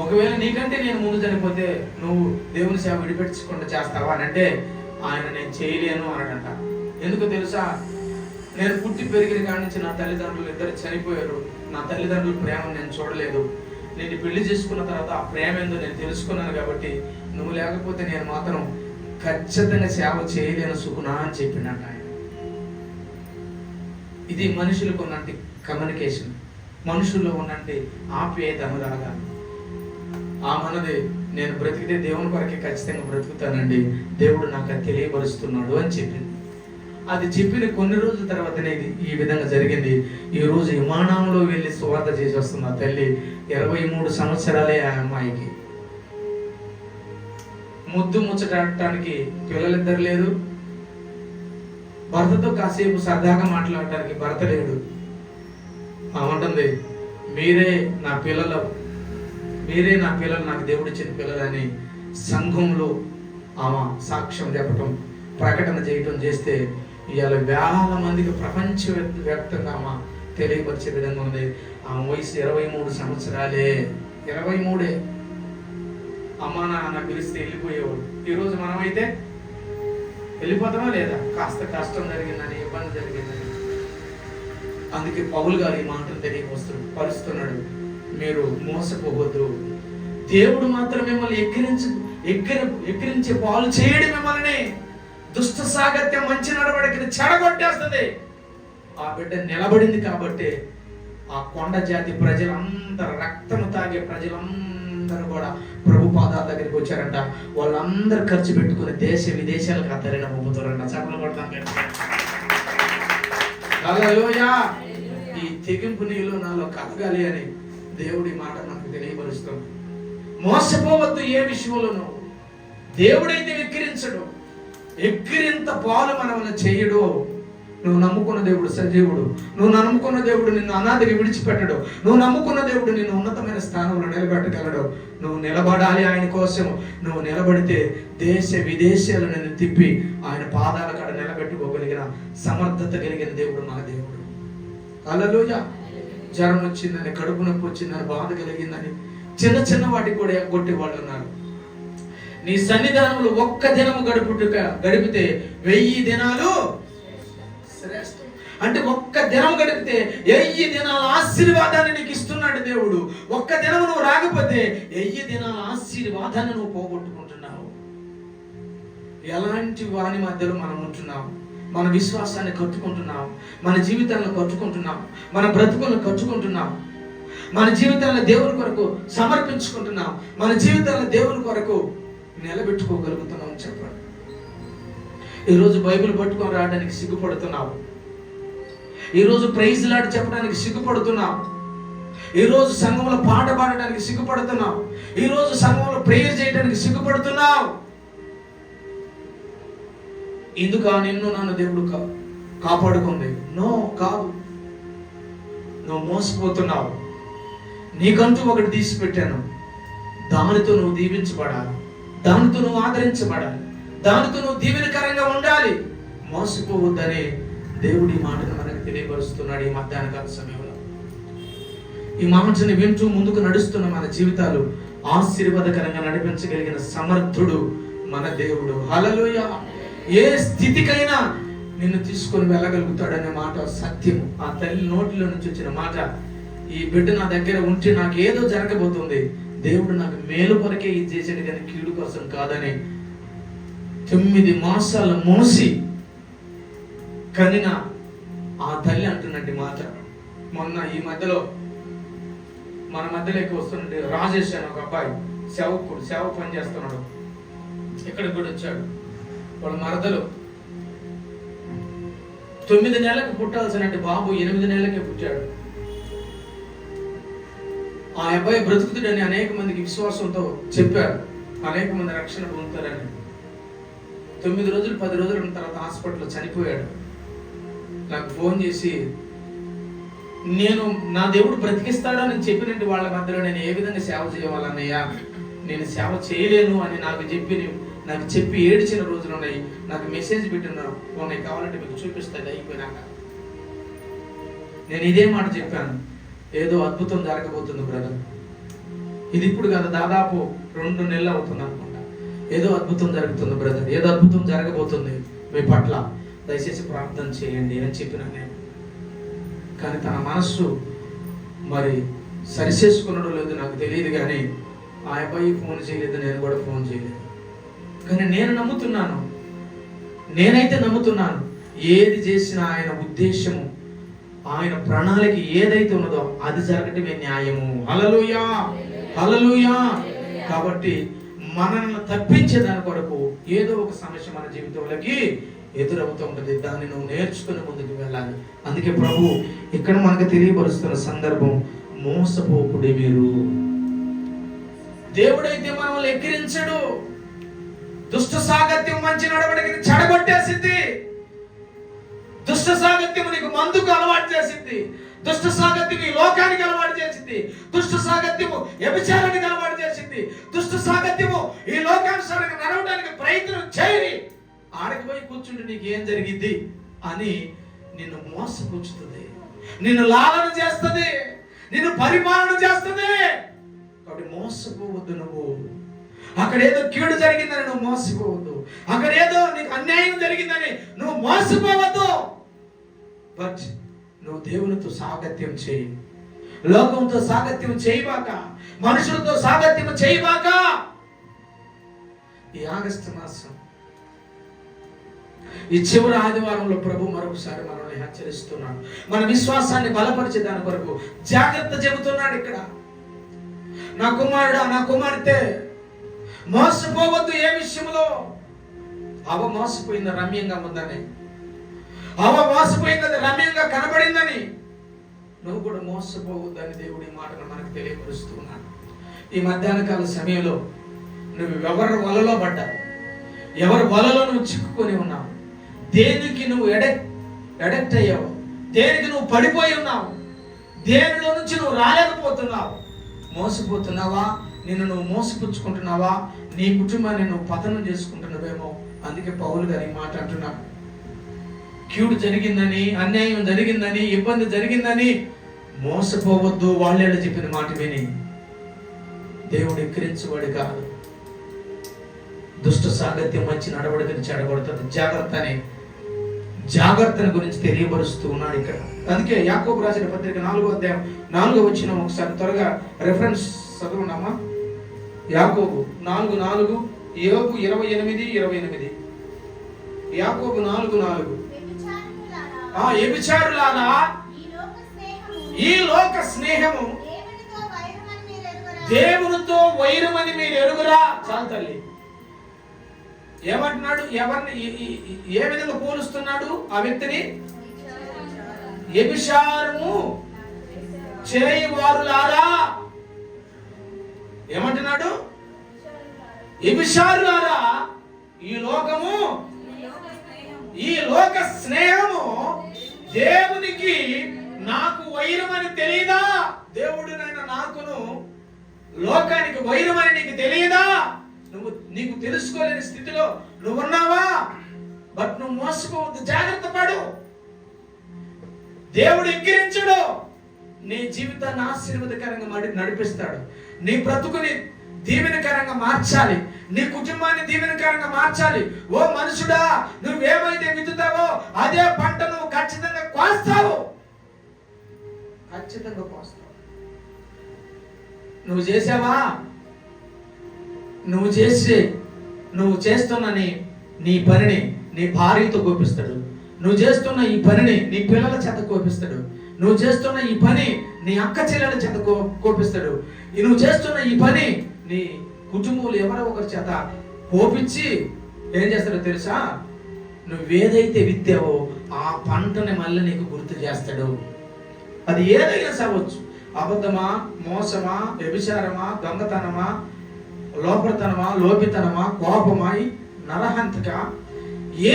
A: ఒకవేళ నీకంటే నేను ముందు చనిపోతే నువ్వు దేవుని సేవ విడిపెట్టకుండా చేస్తావా అని అంటే ఆయన నేను చేయలేను అన్నాడంట. ఎందుకు తెలుసా? నేను పుట్టి పెరిగిన కాడి నుంచి నా తల్లిదండ్రులు ఇద్దరు చనిపోయారు. నా తల్లిదండ్రుల ప్రేమ నేను చూడలేదు. నేను పెళ్లి చేసుకున్న తర్వాత ఆ ప్రేమ ఏందో నేను తెలుసుకున్నాను. కాబట్టి నువ్వు లేకపోతే నేను మాత్రం ఖచ్చితంగా సేవ చేయలేను సుకునా అని చెప్పినట్టు ఆయన. ఇది మనుషులకు ఉన్నట్టు కమ్యూనికేషన్, మనుషుల్లో ఉన్నట్టు ఆప్యాయత, అనురాగాలు. ఆ మనది నేను బ్రతికితే దేవుని కొరకే ఖచ్చితంగా బ్రతుకుతానండి, దేవుడు నాకు అది తెలియపరుస్తున్నాడు అని చెప్పింది. అది చెప్పిన కొన్ని రోజుల తర్వాతనే ఈ విధంగా జరిగింది. ఈ రోజు విమానంలో వెళ్ళి సువార్త చేసి వస్తుంది ఆ తల్లి. 23 సంవత్సరాలే ఆ అమ్మాయికి. ముద్దు ముచ్చటాడటానికి పిల్లలిద్దరు లేదు, భర్తతో కాసేపు సరదాగా మాట్లాడటానికి భర్త లేడు. ఆమంటుంది, మీరే నా పిల్లలు నాకు దేవుడిచ్చిన పిల్లలని సంఘంలో ఆమె సాక్ష్యం చెప్పటం, ప్రకటన చేయటం చేస్తే ఇవాళ వేల మందికి ప్రపంచవ్యాప్తంగా ఆమె తెలియపరిచే విధంగా ఉంది. ఆమె వయసు 23 సంవత్సరాలే. 23. అమ్మ నాన్న పిలిస్తే వెళ్ళిపోయేవాడు. ఈరోజు మనమైతే వెళ్ళిపోతామా లేదా? కాస్త కష్టం జరిగిందని, ఇబ్బంది జరిగిందని. అందుకే పౌలు గారు ఈ మాటలు తెలియపరుస్తున్నాడు, మీరు మోసపోవద్దు. దేవుడు మాత్రం మిమ్మల్ని ఎక్కిరించే పాలు చేయడం మిమ్మల్ని దుష్ట సాగత్యం మంచి నడవడికని చెడగొట్టేస్తుంది. ఆ బిడ్డ నిలబడింది కాబట్టి ఆ కొండ జాతి ప్రజలందరూ, రక్తము తాగే ప్రజలందరూ కూడా ప్రభు పాదాల దగ్గరికి వచ్చారంట. వాళ్ళందరూ ఖర్చు పెట్టుకుని దేశ విదేశాలకు ఆ తల్లిని పంపుతారంట. చెప్పలు కొడతాం. హల్లెలూయా. ఈ తెగింపు నీలో నాలో కలగాలి అని దేవుడి మాట మనకు తెలియపరుస్తుంది. మోసపోవద్దు ఏ విషయంలోనూ. దేవుడైతే ఎక్కిరించడు, ఎక్కిరింత పాలు మనల్ని చేయడు. నువ్వు నమ్ముకున్న దేవుడు సజీవుడు. నువ్వు నమ్ముకున్న దేవుడు నిన్ను అనాథకి విడిచిపెట్టడు. నువ్వు నమ్ముకున్న దేవుడు నిన్ను ఉన్నతమైన స్థానంలో నిలబెట్టగలడు. నువ్వు నిలబడాలి ఆయన కోసం. నువ్వు నిలబడితే దేశ విదేశాలు నిన్ను తిప్పి ఆయన పాదాల కాడ నిలబెట్టుకోగలిగిన సమర్థత కలిగిన దేవుడు మన దేవుడు. హల్లెలూయా. జ్వరం వచ్చిందని, కడుపు నొప్పి వచ్చిందని, బాధ కలిగిందని చిన్న చిన్న వాటికి కూడా ఎగ్గొట్టే వాళ్ళు ఉన్నారు. నీ సన్నిధానంలో ఒక్క దినము గడిపితే 1000 దినాలు శ్రేష్టం. అంటే ఒక్క దినం గడిపితే 1000 దినాల ఆశీర్వాదాన్ని నీకు ఇస్తున్నాడు దేవుడు. ఒక్క దినం నువ్వు రాకపోతే 1000 దినాల ఆశీర్వాదాన్ని నువ్వు పోగొట్టుకుంటున్నావు. ఎలాంటి వాని మధ్యలో మనం ఉంటున్నాం? మన విశ్వాసాన్ని కట్టుకుంటున్నాం, మన జీవితాలను కట్టుకుంటున్నాం, మన బ్రతుకులను కట్టుకుంటున్నాం, మన జీవితాలను దేవుని కొరకు సమర్పించుకుంటున్నాం, మన జీవితాలను దేవుని కొరకు నిలబెట్టుకోగలుగుతున్నాం చెప్పండి. ఈరోజు బైబిల్ పట్టుకొని రావడానికి సిగ్గుపడుతున్నావు. ఈరోజు ప్రైజ్ లాడ్ చెప్పడానికి సిగ్గుపడుతున్నావు. ఈరోజు సంఘంలో పాట పాడడానికి సిగ్గుపడుతున్నావు. ఈరోజు సంఘంలో ప్రేయర్ చేయడానికి సిగ్గుపడుతున్నావు. ఎందుకు నిన్ను నన్ను దేవుడు కాపాడుకుంది? నో, కాదు. నువ్వు మోసపోతున్నావు. నీకంటూ ఒకటి తీసి పెట్టాను. దానితో నువ్వు దీవించబడాలి, దానితో నువ్వు ఆదరించబడాలి, దానితో నువ్వు దీవెనకరంగా ఉండాలి. మోసపోవద్దని దేవుడి మాటను మనకు తెలియపరుస్తున్నాడు ఈ మధ్యాహ్న కాల సమయంలో. ఈ మాటని వింటూ ముందుకు నడుస్తున్న మన జీవితాలు ఆశీర్వాదకరంగా నడిపించగలిగిన సమర్థుడు మన దేవుడు. హల్లెలూయా. ఏ స్థితికైనా నిన్ను తీసుకొని వెళ్ళగలుగుతాడనే మాట సత్యము. ఆ తల్లి నోటిలో నుంచి వచ్చిన మాట, ఈ బిడ్డ నా దగ్గర ఉంటే నాకు ఏదో జరగబోతుంది, దేవుడు నాకు మేలు కొరకే ఇది చేసాడు కానీ కీడు కోసం కాదని 9 మాసాలు మోసి కనిన ఆ తల్లి అంటున్నట్టు మాట. మొన్న ఈ మధ్యలో మన మధ్యలోకి వస్తున్నట్టు రాజేష్ అని ఒక అబ్బాయి సేవ పని చేస్తున్నాడు. ఇక్కడికి కూడా వచ్చాడు. వాళ్ళ మరదలు 9 నెలలకు పుట్టాల్సినట్టు బాబు 8 నెలలకే పుట్టాడు. ఆ అబ్బాయి బ్రతుకుతుడని అనేక మందికి విశ్వాసంతో చెప్పారు. అనేక మంది రక్షణ పొందుతారని. 9 రోజులు 10 రోజులు ఉన్న తర్వాత హాస్పిటల్లో చనిపోయాడు. నాకు ఫోన్ చేసి, నేను నా దేవుడు బ్రతికిస్తాడని చెప్పినట్టు వాళ్ళ మధ్యలో నేను ఏ విధంగా సేవ చేయాలన్నయ్యా, నేను సేవ చేయలేను అని నాకు చెప్పి ఏడ్చిన రోజులు ఉన్నాయి. నాకు మెసేజ్ ఉన్నాయి, కావాలంటే మీకు చూపిస్తాను అయిపోయినాక. నేను ఇదే మాట చెప్పాను, ఏదో అద్భుతం జరగబోతుంది బ్రదర్, ఇది ఇప్పుడు కాదు, దాదాపు 2 నెలలు అవుతుంది అనుకుంటా. ఏదో అద్భుతం జరుగుతుంది బ్రదర్, ఏదో అద్భుతం జరగబోతుంది మీ పట్ల, దయచేసి ప్రార్థన చేయండి అని చెప్పిన నేను. కానీ తన మనస్సు మరి సరిచేసుకున్నాడో లేదో నాకు తెలియదు, కానీ ఆ అబ్బాయి ఫోన్ చేయలేదు, నేను కూడా ఫోన్ చేయలేదు. కానీ నేను నమ్ముతున్నాను, నేనైతే నమ్ముతున్నాను, ఏది చేసినా ఆయన ఉద్దేశము, ఆయన ప్రణాళిక ఏదైతే ఉన్నదో అది జరగటమే న్యాయము. హల్లెలూయా, హల్లెలూయా. కాబట్టి మనల్ని తప్పించే దాని కొరకు ఏదో ఒక సమస్య మన జీవితంలోకి ఎదురవుతూ ఉంటుంది. దాన్ని నువ్వు నేర్చుకుని ముందుకు వెళ్ళాలి. అందుకే ప్రభు ఇక్కడ మనకు తెలియపరుస్తున్న సందర్భం, మోసపోకుడి మీరు. దేవుడైతే మనల్ని ఎక్కిరించడు. దుష్ట సాగత్యం మంచి నడవడికి చెడగొట్టేసింది. దుష్ట సాగత్యము నీకు మందుకు అలవాటు చేసింది. దుష్ట సాగత్యము ఈ లోకానికి అలవాటు చేసింది. దుష్ట సాగత్యము వ్యభిచారానికి అలవాటు చేసింది. దుష్ట సాగత్యము ఈ లోకానుసారంగా నడవడానికి ప్రయత్నం చేయి. ఆడికి పోయి కూర్చుంటే నీకు ఏం జరిగింది అని నిన్ను మోసపుచ్చుతుంది, నిన్ను లాలన చేస్తుంది, నిన్ను పరిపాలన చేస్తుంది. కాబట్టి మోసపోవద్దు. నువ్వు అక్కడ ఏదో కీడు జరిగిందని నువ్వు మోసపోవద్దు. అక్కడ ఏదో నీకు అన్యాయం జరిగిందని నువ్వు మోసపోవద్దు. బట్ నువ్వు దేవునితో సాగత్యం చేయి, లోకంతో సాగత్యం చేయబాక, మనుషులతో సాగత్యం చేయబాక. ఈ ఆగస్టు మాసం ఈ చివరి ఆదివారంలో ప్రభు మరొకసారి మనల్ని హెచ్చరిస్తున్నాడు. మన విశ్వాసాన్ని బలపరిచే దాని కొరకు జాగ్రత్త చెబుతున్నాడు. ఇక్కడ నా కుమారుడా, నా కుమార్తె, మోసపోవద్దు. ఏ విషయంలో? అవ మోసపోయింది రమ్యంగా ఉందని, అవ మోసపోయింది రమ్యంగా కనబడిందని నువ్వు కూడా మోసపోవద్దని దేవుడి మాటను మనకు తెలియపరుస్తున్నాడు. ఈ మధ్యాహ్న కాల సమయంలో నువ్వు ఎవరి వలలో పడ్డావు, ఎవరి వలలో నువ్వు చిక్కుకొని ఉన్నావు, దేనికి నువ్వు ఎడక్ట్ అయ్యావు, దేనికి నువ్వు పడిపోయి ఉన్నావు, దేనిలో నుంచి నువ్వు రాలేకపోతున్నావు. మోసపోతున్నావా? నిన్ను నువ్వు మోసపుచ్చుకుంటున్నావా? నీ కుటుంబాన్ని నువ్వు పతనం చేసుకుంటున్నావేమో. అందుకే పౌలు గారు ఈ మాట అంటున్నాడు. కీడు జరిగిందని, అన్యాయం జరిగిందని, ఇబ్బంది జరిగిందని మోసపోవద్దు. వాళ్ళే చెప్పిన మాట విని దేవుడు ఎక్కిరించబడి కాదు. దుష్ట సాగత్యం మంచి నడవడికని చెడగొడుతుంది. జాగ్రత్తని గురించి తెలియపరుస్తూ ఉన్నాడు ఇక్కడ. అందుకే యాకోబు రాసిన పత్రిక 4వ అధ్యాయం 4వ వచనం ఒకసారి త్వరగా రెఫరెన్స్ చదువున్నామా? యాకోబు 4:4, యోబు 28:28. యాకోబు 4:4. వ్యభిచారులారా, ఈ లోక స్నేహము దేవునితో వైరమని మీరు ఎరుగురా. చాలు తల్లి. ఏమంటున్నాడు? ఎవరిని ఏ విధంగా పోలుస్తున్నాడు? ఆ వ్యక్తిని వ్యభిచారము చేయవారులారా. ఏమంటున్నాడు? వ్యభిచారులారా, ఈ లోక స్నేహము దేవునికి నాకు వైరమని తెలియదా? దేవుడినైనా నాకును లోకానికి వైరమని నీకు తెలియదా? నీకు తెలుసుకోలేని స్థితిలో నువ్వు ఉన్నావా? బట్ నువ్వు మోసపోవద్దు, జాగ్రత్త పడు. దేవుడు ఎక్కిరించడు. నీ జీవితాన్ని ఆశీర్వాదకరంగా నడిపిస్తాడు. నీ బ్రతుకుని దీవెనకరంగా మార్చాలి, నీ కుటుంబాన్ని దీవెనకరంగా మార్చాలి. ఓ మనుషుడా, నువ్వేమైతే విత్తుతావో అదే పంట నువ్వు ఖచ్చితంగా కోస్తావు. ఖచ్చితంగా కోస్తావు. నువ్వు చేసావా? నువ్వు చేస్తున్న నీ పనిని నీ భార్యతో కోపిస్తాడు. నువ్వు చేస్తున్న ఈ పనిని నీ పిల్లల చేత కోపిస్తాడు. నువ్వు చేస్తున్న ఈ పని నీ అక్క చెల్లెల చేత కోపిస్తాడు. నువ్వు చేస్తున్న ఈ పని నీ కుటుంబంలో ఎవరో ఒకరి చేత కోపించి ఏం చేస్తాడో తెలుసా? నువ్వేదైతే విత్తావో ఆ పంటని మళ్ళీ నీకు గుర్తు చేస్తాడు. అది ఏదైనా సవచ్చు. అబద్ధమా, మోసమా, వ్యభిచారమా, దొంగతనమా, లోపడతనమా, లోపితనమా, కోపమా, నరహంతక,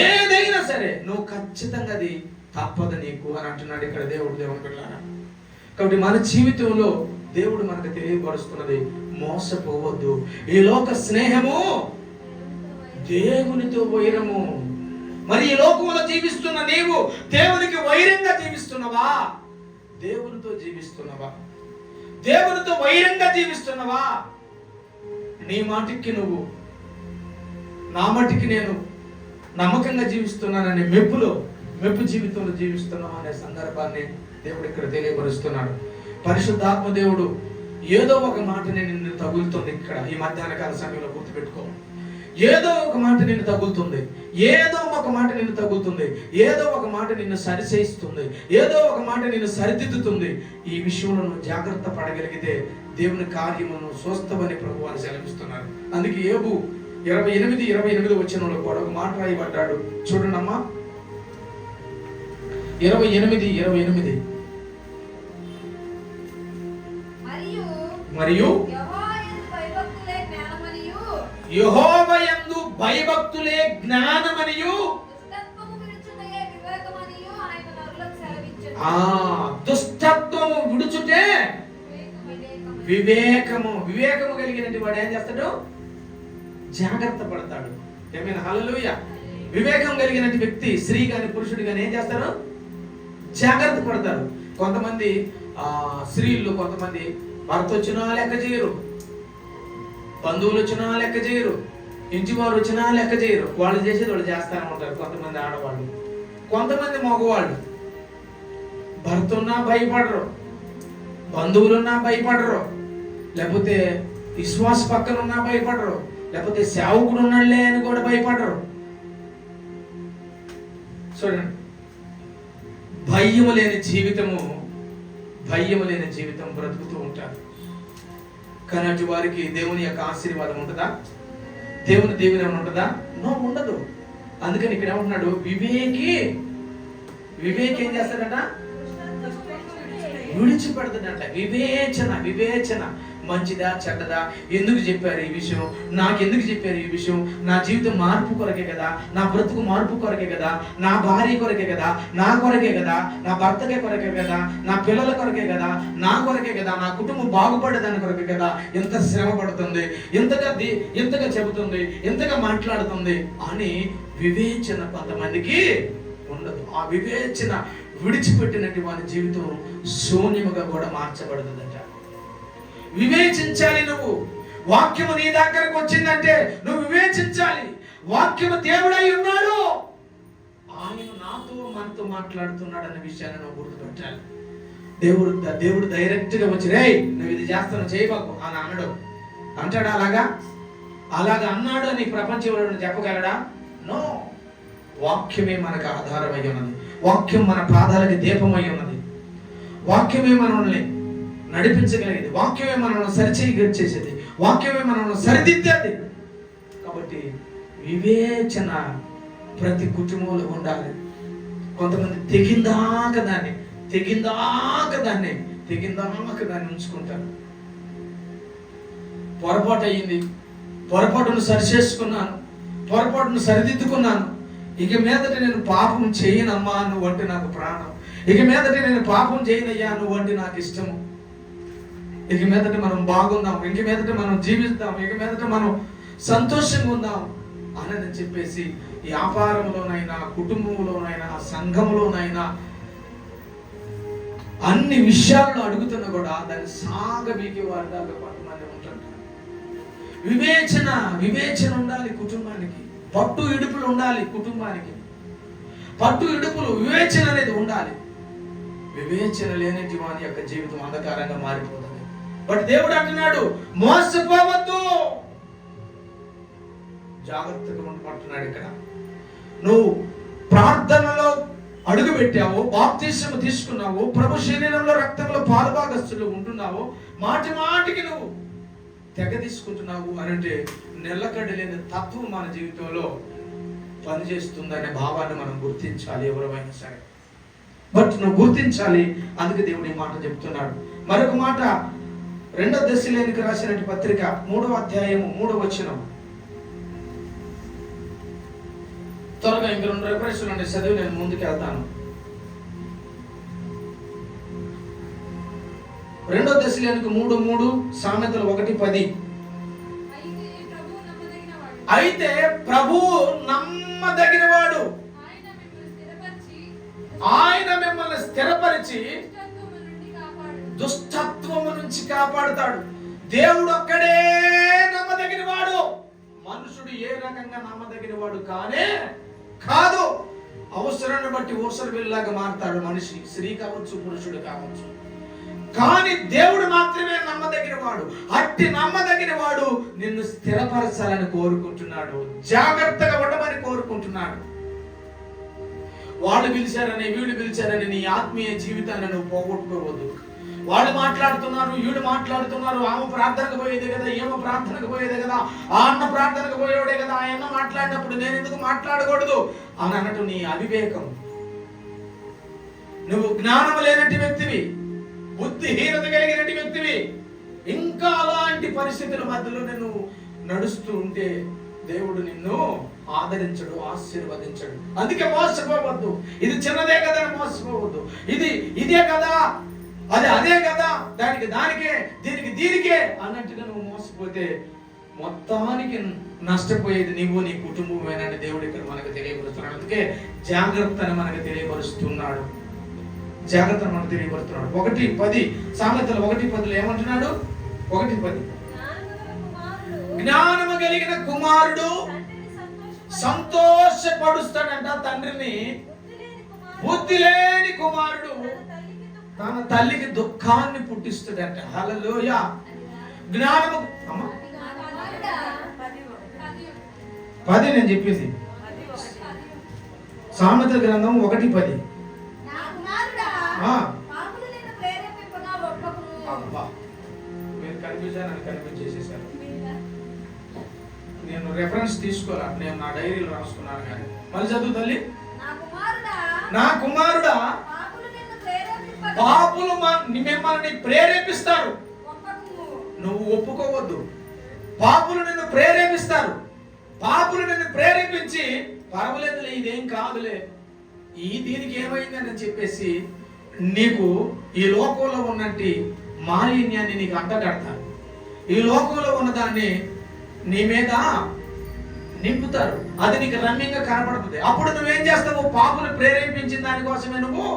A: ఏదైనా సరే నువ్వు ఖచ్చితంగా అది తప్పదు నీకు అని అంటున్నాడు ఇక్కడ దేవుని పిల్లారా. కాబట్టి మన జీవితంలో దేవుడు మనకు తెలియపరుస్తున్నది, మోసపోవద్దు. ఈ లోక స్నేహము దేవునితో వైరము. మరి ఈ లోకంలో జీవిస్తున్న నీవు దేవునికి వైరంగా జీవిస్తున్నావా? దేవునితో జీవిస్తున్నావా? దేవునితో వైరంగా జీవిస్తున్నావా? నీ మాటికి నువ్వు, నా మటికి నేను నమ్మకంగా జీవిస్తున్నాననే మెప్పు జీవితంలో జీవిస్తున్నాం అనే సందర్భాన్ని దేవుడు ఇక్కడ తెలియపరుస్తున్నాడు. పరిశుద్ధాత్మ దేవుడు ఏదో ఒక మాట నిన్ను తగులుతుంది. ఇక్కడ ఈ మధ్యాహ్న కాల సమయంలో గుర్తుపెట్టుకో, ఏదో ఒక మాట నిన్ను తగులుతుంది, ఏదో ఒక మాట నిన్ను తగులుతుంది, ఏదో ఒక మాట నిన్ను సరిచేస్తుంది, ఏదో ఒక మాట నిన్ను సరిదిద్దుతుంది. ఈ విషయంలో నువ్వు జాగ్రత్త పడగలిగితే దేవుని కార్యమును చూస్తామని ప్రభువు అని సెలవిస్తున్నారు. అందుకే యోబు 28 వచనంలో కూడా ఒక మాట రాయబడ్డాడు. చూడండి అమ్మా, 28 మరియు యెహోవా యందు భయభక్తులే జ్ఞానమనియు దుష్టత్వము విడుచుటే వివేకము. వివేకము కలిగినటువంటి వాడు ఏం చేస్తాడు? జాగ్రత్త పడతాడు. ఏమైనా హల్లెలూయా. వివేకం కలిగినటువంటి వ్యక్తి, స్త్రీ గాని పురుషుడు గాని ఏం చేస్తారు? జాగ్రత్త పడతారు. కొంతమంది స్త్రీలు, కొంతమంది భర్త వచ్చినా లెక్క చేయరు, బంధువులు వచ్చినా లెక్క చేయరు, ఇంటి వారు వచ్చినా లెక్క చేయరు. వాళ్ళు చేసేది వాళ్ళు చేస్తానే ఉంటారు. కొంతమంది ఆడవాళ్ళు, కొంతమంది మగవాళ్ళు భర్త ఉన్నా భయపడరు, బంధువులున్నా భయపడరు, లేకపోతే విశ్వాస పక్కన ఉన్నా భయపడరు, లేకపోతే సేవకుడు ఉన్నాడులే అని కూడా భయపడరు. చూడండి, భయము లేని జీవితం బ్రతుకుతూ ఉంటారు. కానీ అటు వారికి దేవుని యొక్క ఆశీర్వాదం ఉంటుందా? దేవుని దీవెన ఉంటుందా? నో, ఉండదు. అందుకని ఇక్కడ ఏమంటున్నాడు? వివేకి ఏం చేస్తాడట? విడిచిపెడతాడంట. వివేచన మంచిదా చెడ్డదా, ఎందుకు చెప్పారు ఈ విషయం, నాకెందుకు చెప్పారు ఈ విషయం, నా జీవితం మార్పు కొరకే కదా, నా బ్రతుకు మార్పు కొరకే కదా, నా భార్య కొరకే కదా, నా కొరకే కదా, నా భర్తకే కొరకే కదా, నా పిల్లల కొరకే కదా, నా కొరకే కదా, నా కుటుంబం బాగుపడేదాని కొరకే కదా ఎంత శ్రమ పడుతుంది, ఎంతగా చెబుతుంది, ఎంతగా మాట్లాడుతుంది అని వివేచన కొంతమందికి ఉండదు. ఆ వివేచన విడిచిపెట్టినట్టు వారి జీవితం శూన్యముగా కూడా మార్చబడుతుందట. వివేచించాలి. నువ్వు వాక్యము నీ దగ్గరకు వచ్చిందంటే నువ్వు వివేచించాలి. వాక్యము దేవుడై ఉన్నాడు, ఆయన మనతో మాట్లాడుతున్నాడు అనే విషయాన్ని నువ్వు గుర్తుపెట్టాలి. దేవుడు డైరెక్ట్ గా వచ్చి రేయ్ నువ్వు ఇది చేస్తాను చేయబాకు అని అనడు. అంటాడా? అలాగా అన్నాడు అని ప్రపంచంలో చెప్పగలడా? నో. వాక్యమే మనకు ఆధారమై ఉన్నది. వాక్యం మన పాదాలకి దీపమై ఉన్నది. వాక్యమే మనల్ని నడిపించగలిగేది. వాక్యమే మనల్ని సరిచేసేది. వాక్యమే మనల్ని సరిదిద్దేది. కాబట్టి వివేచన ప్రతి కుటుంబంలో ఉండాలి. కొంతమంది తెగిందాక దాన్ని ఉంచుకుంటారు. పొరపాటు అయ్యింది, పొరపాటును సరిచేసుకున్నాను, పొరపాటును సరిదిద్దుకున్నాను, ఇక మీదట నేను పాపం చేయనమ్మా నువ్వంటే నాకు ప్రాణం, ఇక మీదట నేను పాపం చేయనయ్యా నువ్వంటే నాకు ఇష్టము, ఇక మీదట మనం బాగుందాం, ఇక మీదట మనం జీవిస్తాం, ఇక మీదట మనం సంతోషంగా ఉందాం అని చెప్పేసి వ్యాపారంలోనైనా, కుటుంబంలోనైనా, సంఘంలోనైనా అన్ని విషయాల్లో అడుగుతున్నా కూడా దాన్ని సాగబీకే వారి దాకా కొంతమంది ఉంటుంటారు. వివేచన ఉండాలి కుటుంబానికి. పట్టు ఇడుపులు ఉండాలి కుటుంబానికి. పట్టు ఇడుపులు, వివేచన అనేది ఉండాలి. వివేచన లేని వాని యొక్క జీవితం అంధకారంగా మారిపోతుంది. బట్ దేవుడు అంటున్నాడు మోసపోవద్దు, జాగ్రత్తగా ఉంటున్నాడు. ఇక్కడ నువ్వు ప్రార్థనలో అడుగు పెట్టావు, బాప్తిస్మము తీసుకున్నావు, ప్రభు శరీరంలో రక్తంలో పాలుభాగస్తులు ఉంటున్నావు, మాటికి నువ్వు తెగ తీసుకుంటున్నావు అని అంటే నెల్లకడ్డి లేని తత్వం మన జీవితంలో పనిచేస్తుందనే భావాన్ని మనం గుర్తించాలి ఎవరైనా సరే. బట్ నువ్వు గుర్తించాలి. అందుకే దేవుడు ఈ మాట చెప్తున్నాడు. మరొక మాట 2 దశలోనికి రాసిన పత్రిక 3వ అధ్యాయము 3వ వచనం. త్వరగా ఇంక 2 రెఫరెన్స్లు ఉండే చదివి నేను ముందుకు వెళ్తాను. 2 దశలోనికి 3:3, సామెతలు 1:10. అయితే ప్రభువు నమ్మదగినవాడు, ఆయన మిమ్మల్ని స్థిరపరిచి దుష్టత్వం అపవిత్రత్వము నుంచి కాపాడుతాడు. దేవుడు ఒక్కడే నమ్మదగిన వాడు. మనుషుడు ఏ రకంగా నమ్మదగిన వాడు కాదు. అవసరాన్ని బట్టి ఊసరవిల్లాగా మారుతాడు మనిషి, స్త్రీ కావచ్చు పురుషుడు కావచ్చు. కానీ దేవుడు మాత్రమే నమ్మదగిన వాడు. అట్టి నమ్మదగిన వాడు నిన్ను స్థిరపరచాలని కోరుకుంటున్నాడు, జాగ్రత్తగా ఉండమని కోరుకుంటున్నాడు. వాళ్ళు పిలిచారని వీళ్ళు పిలిచారని నీ ఆత్మీయ జీవితాన్ని నువ్వు పోగొట్టుకోవద్దు. వాళ్ళు మాట్లాడుతున్నారు, వీళ్ళు మాట్లాడుతున్నారు, ఆమె ప్రార్థనకు పోయేదే కదా, ఏమో ప్రార్థనకు పోయేదే కదా, ఆ అన్న ప్రార్థనకు పోయేవాడే కదా, ఆ అన్న మాట్లాడినప్పుడు నేను ఎందుకు మాట్లాడకూడదు అని అన్నట్టు నీ అవివేకం. నువ్వు జ్ఞానం లేనట్టి వ్యక్తివి, బుద్ధిహీనత కలిగినటువంటి వ్యక్తివి. ఇంకా అలాంటి పరిస్థితుల మధ్యలో నేను నడుస్తూ ఉంటే దేవుడు నిన్ను ఆదరించడు, ఆశీర్వదించడు. అందుకే మోసపోవద్దు. ఇది చిన్నదే కదా అని మోసపోవద్దు. ఇదే కదా, అదే కదా, దానికే దీనికే అన్నట్టుగా నువ్వు మోసపోతే మొత్తానికి నష్టపోయేది నీవు నీ కుటుంబమేనని దేవుడు ఇక్కడ మనకు తెలియపరుస్తున్నాడు. అందుకే జాగ్రత్తను మనకు తెలియపరుస్తున్నాడు. 1:10 సామెతలు 1:10 ఏమంటున్నాడు? 1:10 జ్ఞానము కలిగిన కుమారుడు సంతోషపడుస్తాడంట తండ్రిని. బుద్ధి లేని కుమారుడు తన తల్లికి దుఃఖాన్ని పుట్టిస్తాడంట. హల్లెలూయా. జ్ఞానము 10 నేను చెప్పింది సామెతల గ్రంథం 1:10. మీరు కనిపించారని కనిపించేసేసారు. నేను రెఫరెన్స్ తీసుకోరా, నేను నా డైరీలో రాసుకున్నాను. కానీ మళ్ళీ చదువు తల్లి. నా కుమారుడా పాపులు మిమ్మల్ని ప్రేరేపిస్తారు, నువ్వు ఒప్పుకోవద్దు. పాపులు నిన్ను ప్రేరేపిస్తారు. పాపులు నిన్ను ప్రేరేపించి పర్వాలేదులే, ఇదేం కాదులే, దీనికి ఏమైందని చెప్పేసి నీకు ఈ లోకంలో ఉన్నట్టు మాలిన్యాన్ని నీకు అంటగడతారు. ఈ లోకంలో ఉన్నదాన్ని నీ మీద నింపుతారు. అది నీకు రమ్యంగా కనపడుతుంది. అప్పుడు నువ్వేం చేస్తావు? పాపులు ప్రేరేపించిన దానికోసమే నువ్వు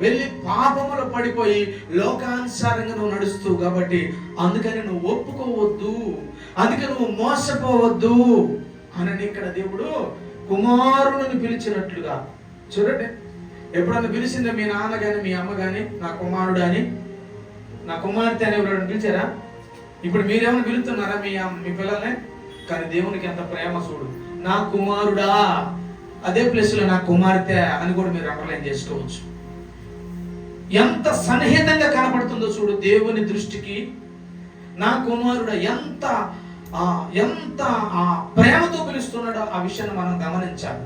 A: వెళ్ళి పాపములో పడిపోయి లోకానుసారంగా నువ్వు నడుస్తూ. కాబట్టి అందుకని నువ్వు ఒప్పుకోవద్దు, అందుకని నువ్వు మోసపోవద్దు అని ఇక్కడ దేవుడు కుమారుని పిలిచినట్లుగా. చూడండి, ఎప్పుడన్నా పిలిచిందా మీ నాన్న కానీ మీ అమ్మ కానీ నా కుమారుడు అని, నా కుమార్తె అని ఎవరైనా పిలిచారా? ఇప్పుడు మీరేమైనా పిలుస్తున్నారా మీ పిల్లల్ని? కానీ దేవునికి ఎంత ప్రేమ చూడు. నా కుమారుడా, అదే ప్లేస్లో నా కుమార్తె అని కూడా మీరు అండర్లైన్ చేసుకోవచ్చు. ఎంత సన్నిహితంగా కనపడుతుందో చూడు దేవుని దృష్టికి. నా కుమారుడు ఎంత ప్రేమతో పిలుస్తున్నాడో ఆ విషయాన్ని మనం గమనించాలి.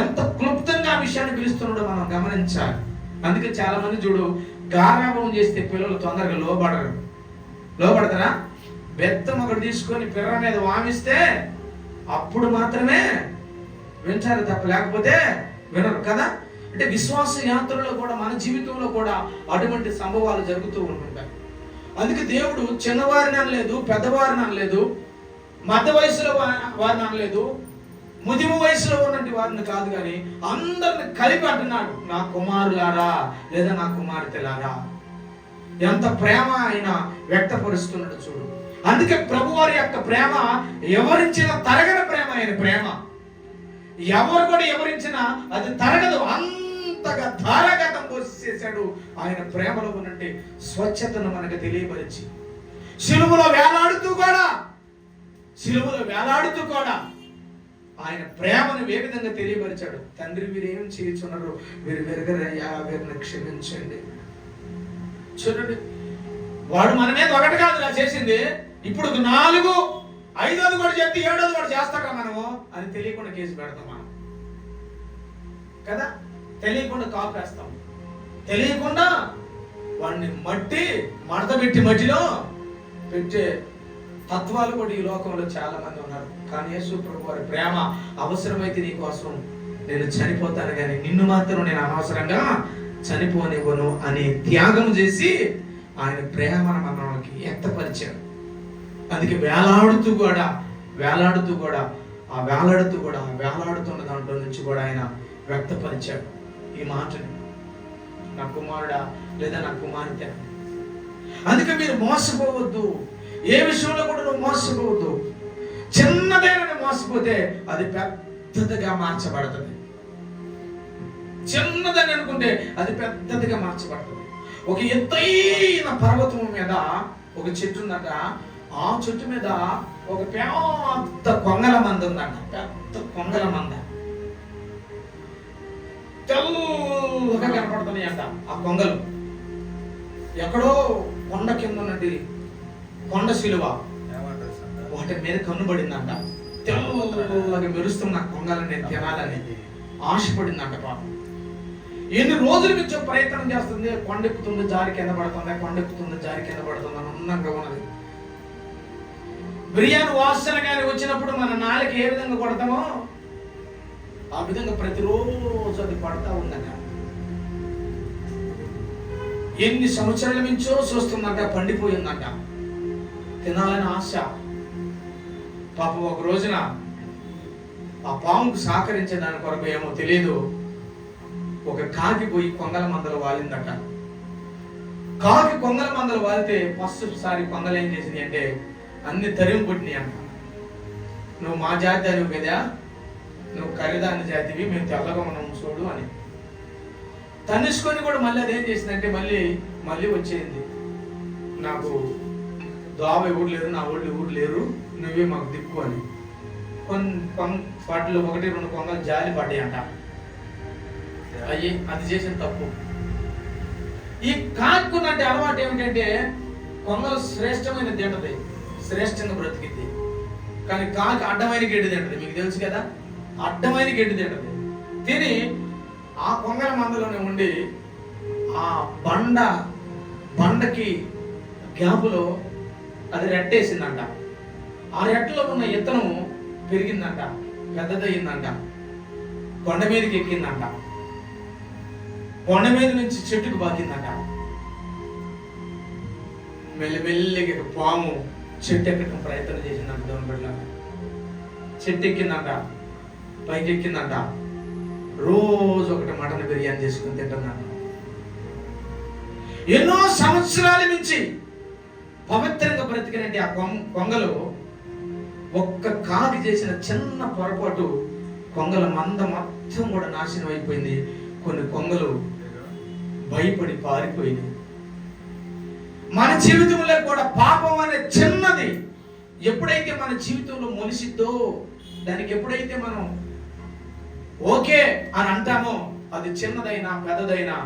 A: ఎంత క్లుప్తంగా ఆ విషయాన్ని పిలుస్తున్నాడో మనం గమనించాలి. అందుకే చాలా మంది చూడు, గారాబం చేస్తే పిల్లలు తొందరగా లోపడతారా? బెత్తం ఒకటి తీసుకొని పిల్లల మీద వామిస్తే అప్పుడు మాత్రమే వింటారు తప్ప లేకపోతే వినరు కదా. అంటే విశ్వాస యాత్రలో కూడా మన జీవితంలో కూడా అటువంటి సంభవాలు జరుగుతూ ఉంటుంటాయి. అందుకే దేవుడు చిన్నవారిని అనలేదు, పెద్దవారిని అనలేదు, మధ్య వయసులో వారిని అనలేదు, ముదిమ వయసులో ఉన్నటువంటి వారిని కాదు, కానీ అందరిని కలిపి అంటున్నాడు, నా కుమారులారా లేదా నా కుమార్తెలారా. ఎంత ప్రేమ ఆయన వ్యక్తపరుస్తున్నాడు చూడు. అందుకే ప్రభువారి యొక్క ప్రేమ ఎవరించిన తరగని ప్రేమ. ఆయన ప్రేమ ఎవరు కూడా ఎవరించినా అది తరగదు. అంతగా ధారాగతం పోసేసాడు ఆయన ప్రేమలో ఉన్నట్టు స్వచ్ఛతను మనకు తెలియపరిచి, సిలువలో వేలాడుతూ కూడా ఆయన ప్రేమను ఏ విధంగా తెలియపరిచాడు. తండ్రి వీరేం చేయుచున్నారు, వీరు వెరగరయ్యా, వీరిని క్షమించండి. చూడండి, వాడు మన మీద ఒకటి కాదు చేసింది, ఇప్పుడు 4, 5வது కూడా చెప్తే 7வது కూడా చేస్తాడా మనము అని తెలియకుండా కేసు పెడతాం మనం కదా. తెలియకుండా కాపేస్తాం, తెలియకుండా వాడిని మడత పెట్టి మట్టిలో పెట్టే తత్వాలు కూడా ఈ లోకంలో చాలా మంది ఉన్నారు. కానీ యేసు ప్రభు వారి ప్రేమ, అవసరమైతే నీ కోసం నేను చనిపోతాను కానీ నిన్ను మాత్రం నేను అనవసరంగా చనిపోనివ్వను అని త్యాగం చేసి ఆయన ప్రేమను మనకి వ్యక్తపరిచాడు. అందుకే వేలాడుతూ కూడా వేలాడుతున్న దాంట్లో నుంచి కూడా ఆయన వ్యక్తపరిచాడు ఈ మాటని, నా కుమారుడా లేదా నా కుమార్తె. అందుకే మీరు మోసపోవద్దు. ఏ విషయంలో కూడా నువ్వు మోసపోవద్దు. చిన్నదైనా మోసపోతే అది పెద్దదిగా మార్చబడుతుంది. చిన్నదని అనుకుంటే అది పెద్దదిగా మార్చబడుతుంది. ఒక ఎత్తైన పర్వతం మీద ఒక చెట్టు ఉందట. ఆ చెట్టు మీద ఒక పెద్ద కొంగల మంద ఉందంట. పెద్ద కొంగల మంద తెల్లగా కనపడుతున్నాయి అంట. ఆ కొంగలు ఎక్కడో కొండ కింద ఉన్నది కొండ శిలువ వాటి మీద కన్నుబడిందంట. తెల్లగా మెరుస్తున్న కొంగలని తినాలని ఆశపడిందంట. పాపం ఎన్ని రోజుల నుంచి ప్రయత్నం చేస్తుంది. కొండెక్కుతుంది, జారి కింద పడుతుంది, కొండెక్కుతుంది, జారి కింద పడుతుంది అని ఉన్నంగా ఉన్నది. బిర్యానీ వాసన కానీ వచ్చినప్పుడు మన నాలుక ఏ విధంగా కొడతామో ఆ విధంగా ప్రతిరోజు అది పడతా ఉందట. ఎన్ని సంవత్సరాల నుంచో చూస్తుందంట, పండిపోయిందంట. తినాలని ఆశ. పాపం ఒక రోజున ఆ పాముకు సహకరించే దాని కొరకు ఏమో తెలియదు, ఒక కాకి పోయి కొంగల మందలు వాలిందట. కాకి కొంగల మందలు వాలితే ఫస్ట్ సారి కొంగలు ఏం చేసింది అంటే అన్ని తరిమి కొట్టినాయి అంట. నువ్వు మా జాతి అనివి కదా, నువ్వు ఖరీదాని జాతివి, మేము తెల్లగా ఉన్నాము చూడు అని తన్నిసుకొని కూడా మళ్ళీ అదేం చేసిందంటే మళ్ళీ వచ్చేయింది. నాకు దోవ ఎవరు లేరు, నా వాళ్ళు ఎవరు లేరు, నువ్వే మాకు దిక్కు అని. వాటిలో 1-2 కొంగలు జాలి పడ్డాయి అంట. అది చేసిన తప్పు. ఈ కాకున్నట్టు అలవాటు ఏమిటంటే కొంగలు శ్రేష్టమైన తింటది, శ్రేష్టంగా బ్రతికింది. కానీ కాకి అడ్డమైన గడ్డి తింటది. మీకు తెలుసు కదా, అడ్డమైన గడ్డి తింటది. తిని ఆ కొంగల మందలోనే ఉండి ఆ బండకి గ్యాపులో అది రెట్టేసిందంట. ఆ రెట్టలో ఉన్న ఇత్తనం పెరిగిందంట, పెద్దదయ్యిందంట, కొండ మీదకి ఎక్కిందంట, కొండ మీద నుంచి చెట్టుకు బాకిందంట. మెల్లిమెల్లిగా పాము చెట్టు ఎక్కడం ప్రయత్నం చేసిందంట. దొంగ చెట్టు ఎక్కిందంట, పైకి ఎక్కిందంట. రోజు ఒకటి మటన్ బిర్యానీ చేసుకుని తింటున్నాను. ఎన్నో సంవత్సరాల నుంచి పవిత్రంగా బ్రతికినట్టు ఆ కొంగలు ఒక్క కాకి చేసిన చిన్న పొరపాటు కొంగల మంద మొత్తం కూడా నాశనం అయిపోయింది. కొన్ని కొంగలు భయపడి పారిపోయింది. మన జీవితంలో కూడా పాపం అనే చిన్నది ఎప్పుడైతే మన జీవితంలో మొలిసిద్దో, దానికి ఎప్పుడైతే మనం ఓకే అని అంటామో, అది చిన్నదైనా పెద్దదైనా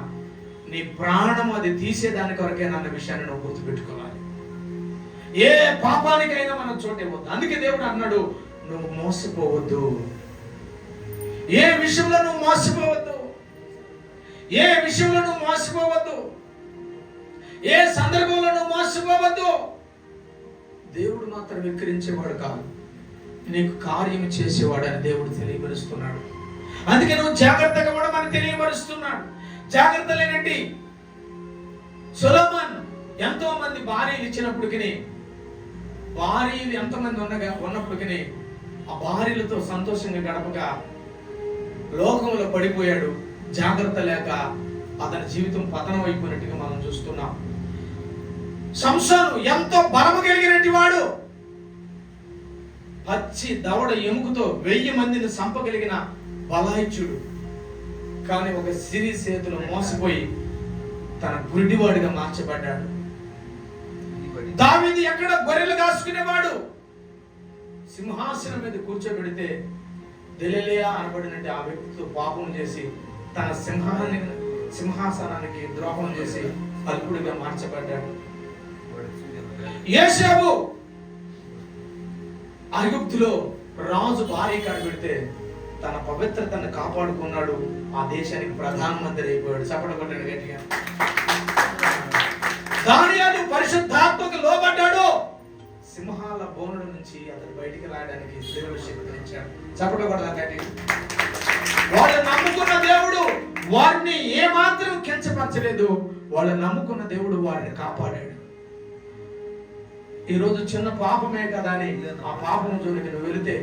A: నీ ప్రాణం అది తీసేదాని కొరకేనా అన్న విషయాన్ని నువ్వు గుర్తుపెట్టుకోవాలి. ఏ పాపానికైనా మనం చోటు ఇవ్వద్దు. అందుకే దేవుడు అన్నాడు, నువ్వు మోసపోవద్దు. ఏ విషయంలో నువ్వు మోసపోవద్దు, ఏ విషయంలో నువ్వు మోసపోవద్దు, ఏ సందర్భంలో నువ్వు మోసపోవద్దు. దేవుడు మాత్రం విక్రించేవాడు కాదు, నీకు కార్యం చేసేవాడు అని దేవుడు తెలియపరుస్తున్నాడు. అందుకే నువ్వు జాగ్రత్తగా కూడా మనకు తెలియపరుస్తున్నాడు. జాగ్రత్త లేనట్టి సొలొమోన్ ఎంతో మంది భార్యలు ఇచ్చినప్పటికీ, భార్యలు ఎంతమంది ఉన్నప్పటికీ ఆ భార్యలతో సంతోషంగా గడపక లోకంలో పడిపోయాడు. జాగ్రత్త లేక అతని జీవితం పతనం అయిపోయినట్టుగా మనం చూస్తున్నాం. సంసోను ఎంతో బలము కలిగినటువంటి వాడు, పచ్చి దవడ ఎముకతో 1000 మందిని చంపగలిగిన బలాయిచుడు. కానీ ఒక సిరి చేతిలో మోసపోయి తన గుడ్డివాడిగా మార్చబడ్డాడు. దావీదు ఎక్కడ గొర్రెలు కాసుకునేవాడు, సింహాసనం మీద కూర్చోబెడితే దెలీలా అనబడినట్టు ఆ వ్యక్తితో పాపం చేసి తన సింహాసనానికి ద్రోహం చేసి అల్పుడిగా మార్చబడ్డాడు. యోసేపు ఐగుప్తులో రాజు భార్య కనబెడితే తన పవిత్రతను కాపాడుకున్నాడు. ఆ దేశానికి ప్రధానమంత్రి అయిపోయాడు. చప్పట్లు కొట్టాడు గట్టిగా. దానియేలు పరిశుద్ధాత్మకు లోబడ్డాడు. సింహాల బోనుల నుంచి అతను బయటికి రావడానికి దేవుడు శక్తినిచ్చాడు. చప్పట్లు కొడదాం గట్టిగా. వాళ్ళు నమ్ముకున్న దేవుడు వారిని ఏమాత్రం కించపరచలేదు. వాళ్ళు నమ్ముకున్న దేవుడు వారిని కాపాడాడు. ఈరోజు చిన్న పాపమే కదా అని ఆ పాపం జోలికి నువ్వు వెళితే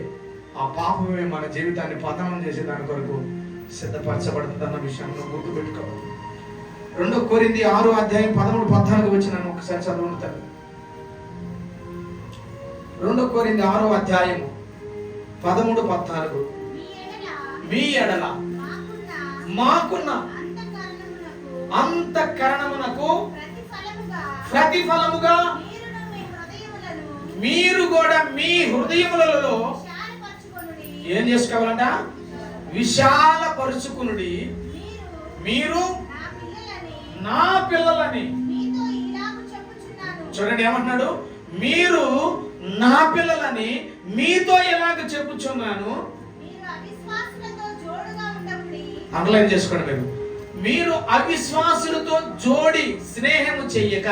A: ఆ పాపమే మన జీవితాన్ని పతనం చేసే దాని కొరకు సిద్ధపరచబడుతుంది అన్న విషయాన్ని గుర్తుపెట్టుకోవాలి. 2 కొరింథీ 6వ అధ్యాయం 13-14 వచనాన్ని ఒకసారి చదవండి. 2 కొరింథీ 6వ అధ్యాయం 13-14. మీ ఎడల మాకున్న అంతఃకరణమునకు ప్రతిఫలముగా మీరు కూడా మీ హృదయములలో ఏం చేసుకోవాలంట? విశాలపరుచుకునుడి. మీరు నా పిల్లలని. చూడండి ఏమంటున్నాడు? మీరు నా పిల్లలని మీతో ఎలాగ చెప్పుచున్నాను. అండర్లైన్ చేసుకోండి. మీరు అవిశ్వాసులతో జోడి స్నేహము చెయ్యక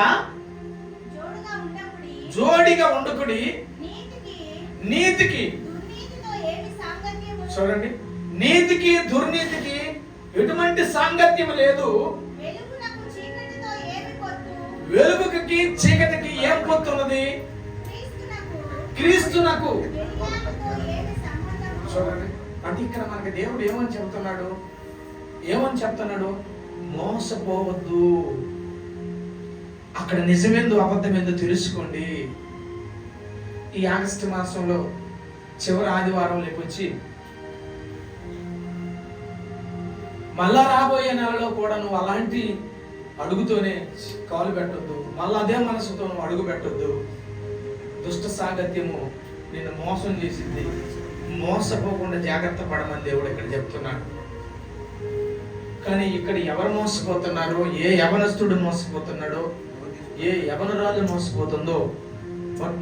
A: జోడిగా ఉండకుడి. నీతికి చూడండి, నీతికి దుర్నీతికి ఎటువంటి సాంగత్యం లేదు. వెలుగుకి చీకటికి ఏం పొత్తున్నది? క్రీస్తునకు. చూడండి, అంటే ఇక్కడ మనకి దేవుడు ఏమని చెప్తున్నాడు? మోసపోవద్దు. అక్కడ నిజమేందో అబద్ధమేందో తెలుసుకోండి. ఈ ఆగస్టు మాసంలో చివరి ఆదివారం లేకొచ్చి మళ్ళా రాబోయే నెలలో కూడా నువ్వు అలాంటి అడుగుతోనే కాలు పెట్టొద్దు. మళ్ళా అదే మనసుతో నువ్వు అడుగు పెట్టొద్దు. దుష్ట సాంగత్యము నిన్ను మోసం చేసింది. మోసపోకుండా జాగ్రత్త పడమని దేవుడు ఇక్కడ చెప్తున్నాడు. కానీ ఇక్కడ ఎవరు మోసపోతున్నారో, ఏ యవనస్తుడు మోసపోతున్నాడో, ఏ యవనరాలు మోసపోతుందో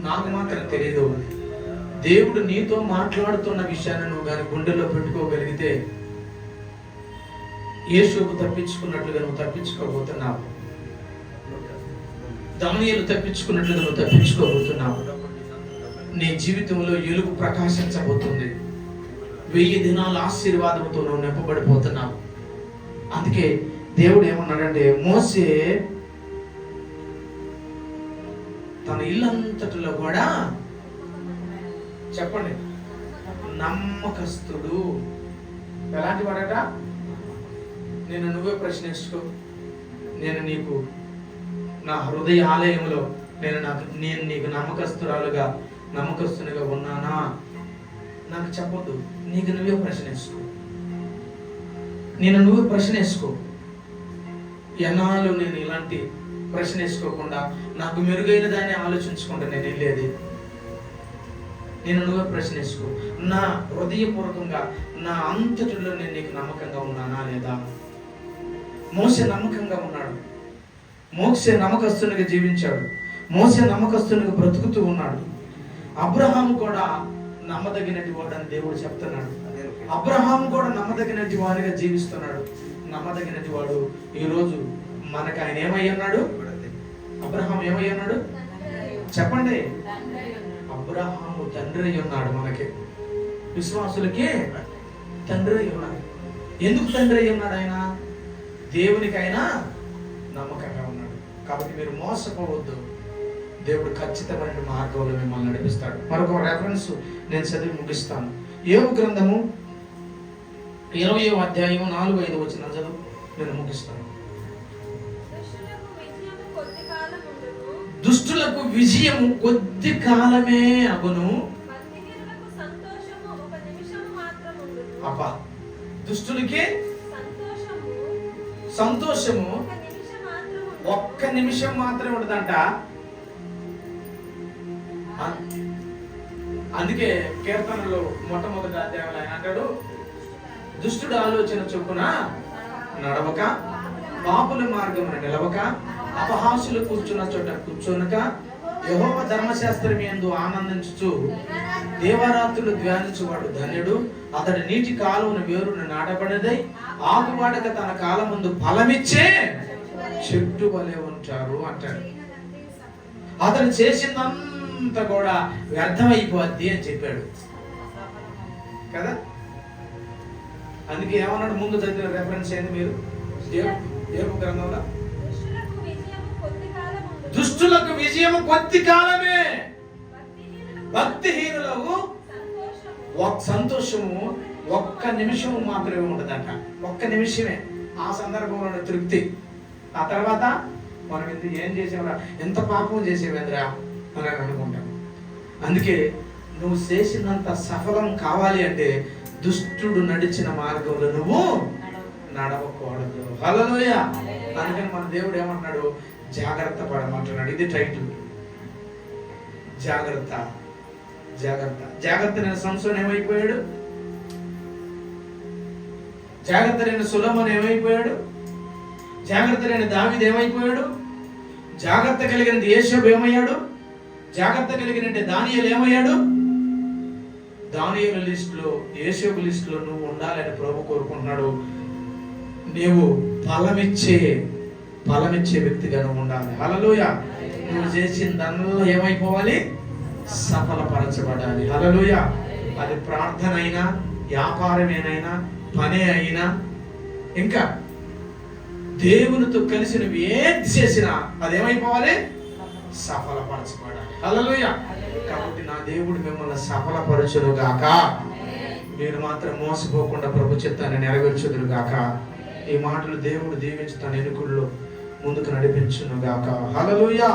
A: నాకు మాత్రం తెలియదు. దేవుడు నీతో మాట్లాడుతున్న విషయాన్ని నువ్వు కానీ గుండెల్లో పెట్టుకోగలిగితే యేషూకు తప్పించుకున్నట్లుగా నువ్వు తప్పించుకోబోతున్నావు. దానియేలు తప్పించుకున్నట్లుగా నువ్వు తప్పించుకోబోతున్నావు. నీ జీవితంలో వెలుగు ప్రకాశించబోతుంది. 1000 దినాల ఆశీర్వాదంతో నువ్వు నింపబడిపోతున్నావు. అందుకే దేవుడు ఏమన్నాడంటే, మోసే తన ఇల్లంతటిలో కూడా చెప్పండి నమ్మకస్తుడు. ఎలాంటి వాడట? నేను నువ్వే ప్రశ్నించుకో. నేను నీకు నా హృదయ ఆలయంలో నేను నీకు నమ్మకస్తునిగా ఉన్నానా? నాకు చెప్పొద్దు. నీకు నువ్వే ప్రశ్నించుకో. నువ్వే ప్రశ్నించుకో. ఎన్నాళ్ళు నేను ఇలాంటి ప్రశ్నించుకోకుండా నాకు మెరుగైన దాన్ని ఆలోచించుకుంటా నేను వెళ్ళేది. నువ్వే ప్రశ్నించుకో. నా హృదయపూర్వకంగా నా అంతటిలో నేను నీకు నమ్మకంగా ఉన్నానా లేదా? మోసే నమ్మకంగా ఉన్నాడు. మోసే నమ్మకస్తునిగా జీవించాడు. మోసే నమ్మకస్తునిగా బ్రతుకుతూ ఉన్నాడు. అబ్రహాము కూడా నమ్మదగినటి వాడని దేవుడు చెప్తున్నాడు. అబ్రహాము కూడా నమ్మదగినటి వాడిగా జీవిస్తున్నాడు. నమ్మదగినటి వాడు ఈరోజు మనకు ఆయన ఏమై ఉన్నాడు? అబ్రహాం ఏమై ఉన్నాడు? చెప్పండి. అబ్రహాము తండ్రి అయి ఉన్నాడు. మనకి విశ్వాసులకి తండ్రి అయి ఉన్నాడు. ఎందుకు తండ్రి అయి ఉన్నాడు? ఆయన దేవునికి ఆయన నమ్మకంగా ఉన్నాడు. కాబట్టి మీరు మోసపోవద్దు. దేవుడు ఖచ్చితమైన మార్గంలో మిమ్మల్ని నడిపిస్తాడు. మరొక రెఫరెన్స్ నేను చదివి ముగిస్తాను. యోబు గ్రంథము 20వ అధ్యాయం 4-5 వచనాలు చదువు, నేను ముగిస్తాను. దుష్టులకు విజయము కొద్ది కాలమే అగును. అబ్బా, దుష్టులకి సంతోషము ఒక్క నిమిషం మాత్రమే ఉండదంట. అందుకే కీర్తనలో మొట్టమొదటి అధ్యాయంలో ఆయన అంటాడు, దుష్టుడు ఆలోచన చొప్పున నడవక, పాపుల మార్గమున నిలవక, అపహాసులు కూర్చున్న చోట కూర్చోనక, యెహోవా ధర్మశాస్త్రం యందు ఆనందించుచు దేవరాత్రులు ధ్యానించువాడు ధన్యుడు. అతడి నీటి కాలువను వేరును నాటబడినదై ఆకువాడక తన కాలం ముందు ఫలమిచ్చే చెట్టు వలె ఉంటారు అంటాడు. అతను చేసిందంతా కూడా వ్యర్థమైపోద్ది అని చెప్పాడు కదా. అందుకే ఏమన్నాడు? ముందు చదివిన రెఫరెన్స్ ఏంది మీరు? యోబు గ్రంథంలో దుష్టులకు విజయము కొద్ది కాలమే, భక్తిహీనులకు సంతోషము ఒక్క నిమిషము మాత్రమే ఉండదంట. ఒక్క నిమిషమే. ఆ సందర్భంలో తృప్తి. ఆ తర్వాత మనం ఏం చేసేవరా, ఎంత పాపం చేసేవేంద్రా అని అనుకుంటాం. అందుకే నువ్వు చేసినంత సఫలం కావాలి అంటే దుష్టుడు నడిచిన మార్గంలో నువ్వు నడవకూడదు. హల్లెలూయా. అందుకని మన దేవుడు ఏమంటున్నాడు, జాగ్రత్త పడమంటున్నాడు. ఇది టైటిల్, జాగ్రత్త. జాగ్రత్త జాగ్రత్త నేను సంసోను ఏమైపోయాడు, జాగ్రత్త లేని సొలొమోను ఏమైపోయాడు, జాగ్రత్త లేని దావీదు ఏమైపోయాడు, జాగ్రత్త కలిగిన యోసేపు ఏమయ్యాడు, జాగ్రత్త కలిగిన దానియేలు ఏమయ్యాడు. దానియేలు లిస్టులో, యోసేపు లిస్టులో నువ్వు ఉండాలని ప్రభు కోరుకుంటున్నాడు. నీవు ఫలమిచ్చే వ్యక్తిగా నువ్వు ఉండాలి. హల్లెలూయా. నువ్వు చేసిన దానిలో ఏమైపోవాలి, సఫలపరచబడాలి. హల్లెలూయా. అది ప్రార్థన అయినా, వ్యాపారమేనైనా, పనే అయినా, ఇంకా దేవునితో కలిసి నువ్వు ఏది చేసినా అదేమైపోవాలి, సఫలపరచబడాలి. హల్లెలూయా. కాబట్టి నా దేవుడు మిమ్మల్ని సఫలపరచును గాక. మీరు మాత్రం మోసపోకుండా ప్రభు చిత్తాన్ని నెరవేర్చుదురు గాక. ఈ మాటలు దేవుడు దీవించి తన ఎన్నికల్లో ముందుకు నడిపించును గాక. హల్లెలూయా.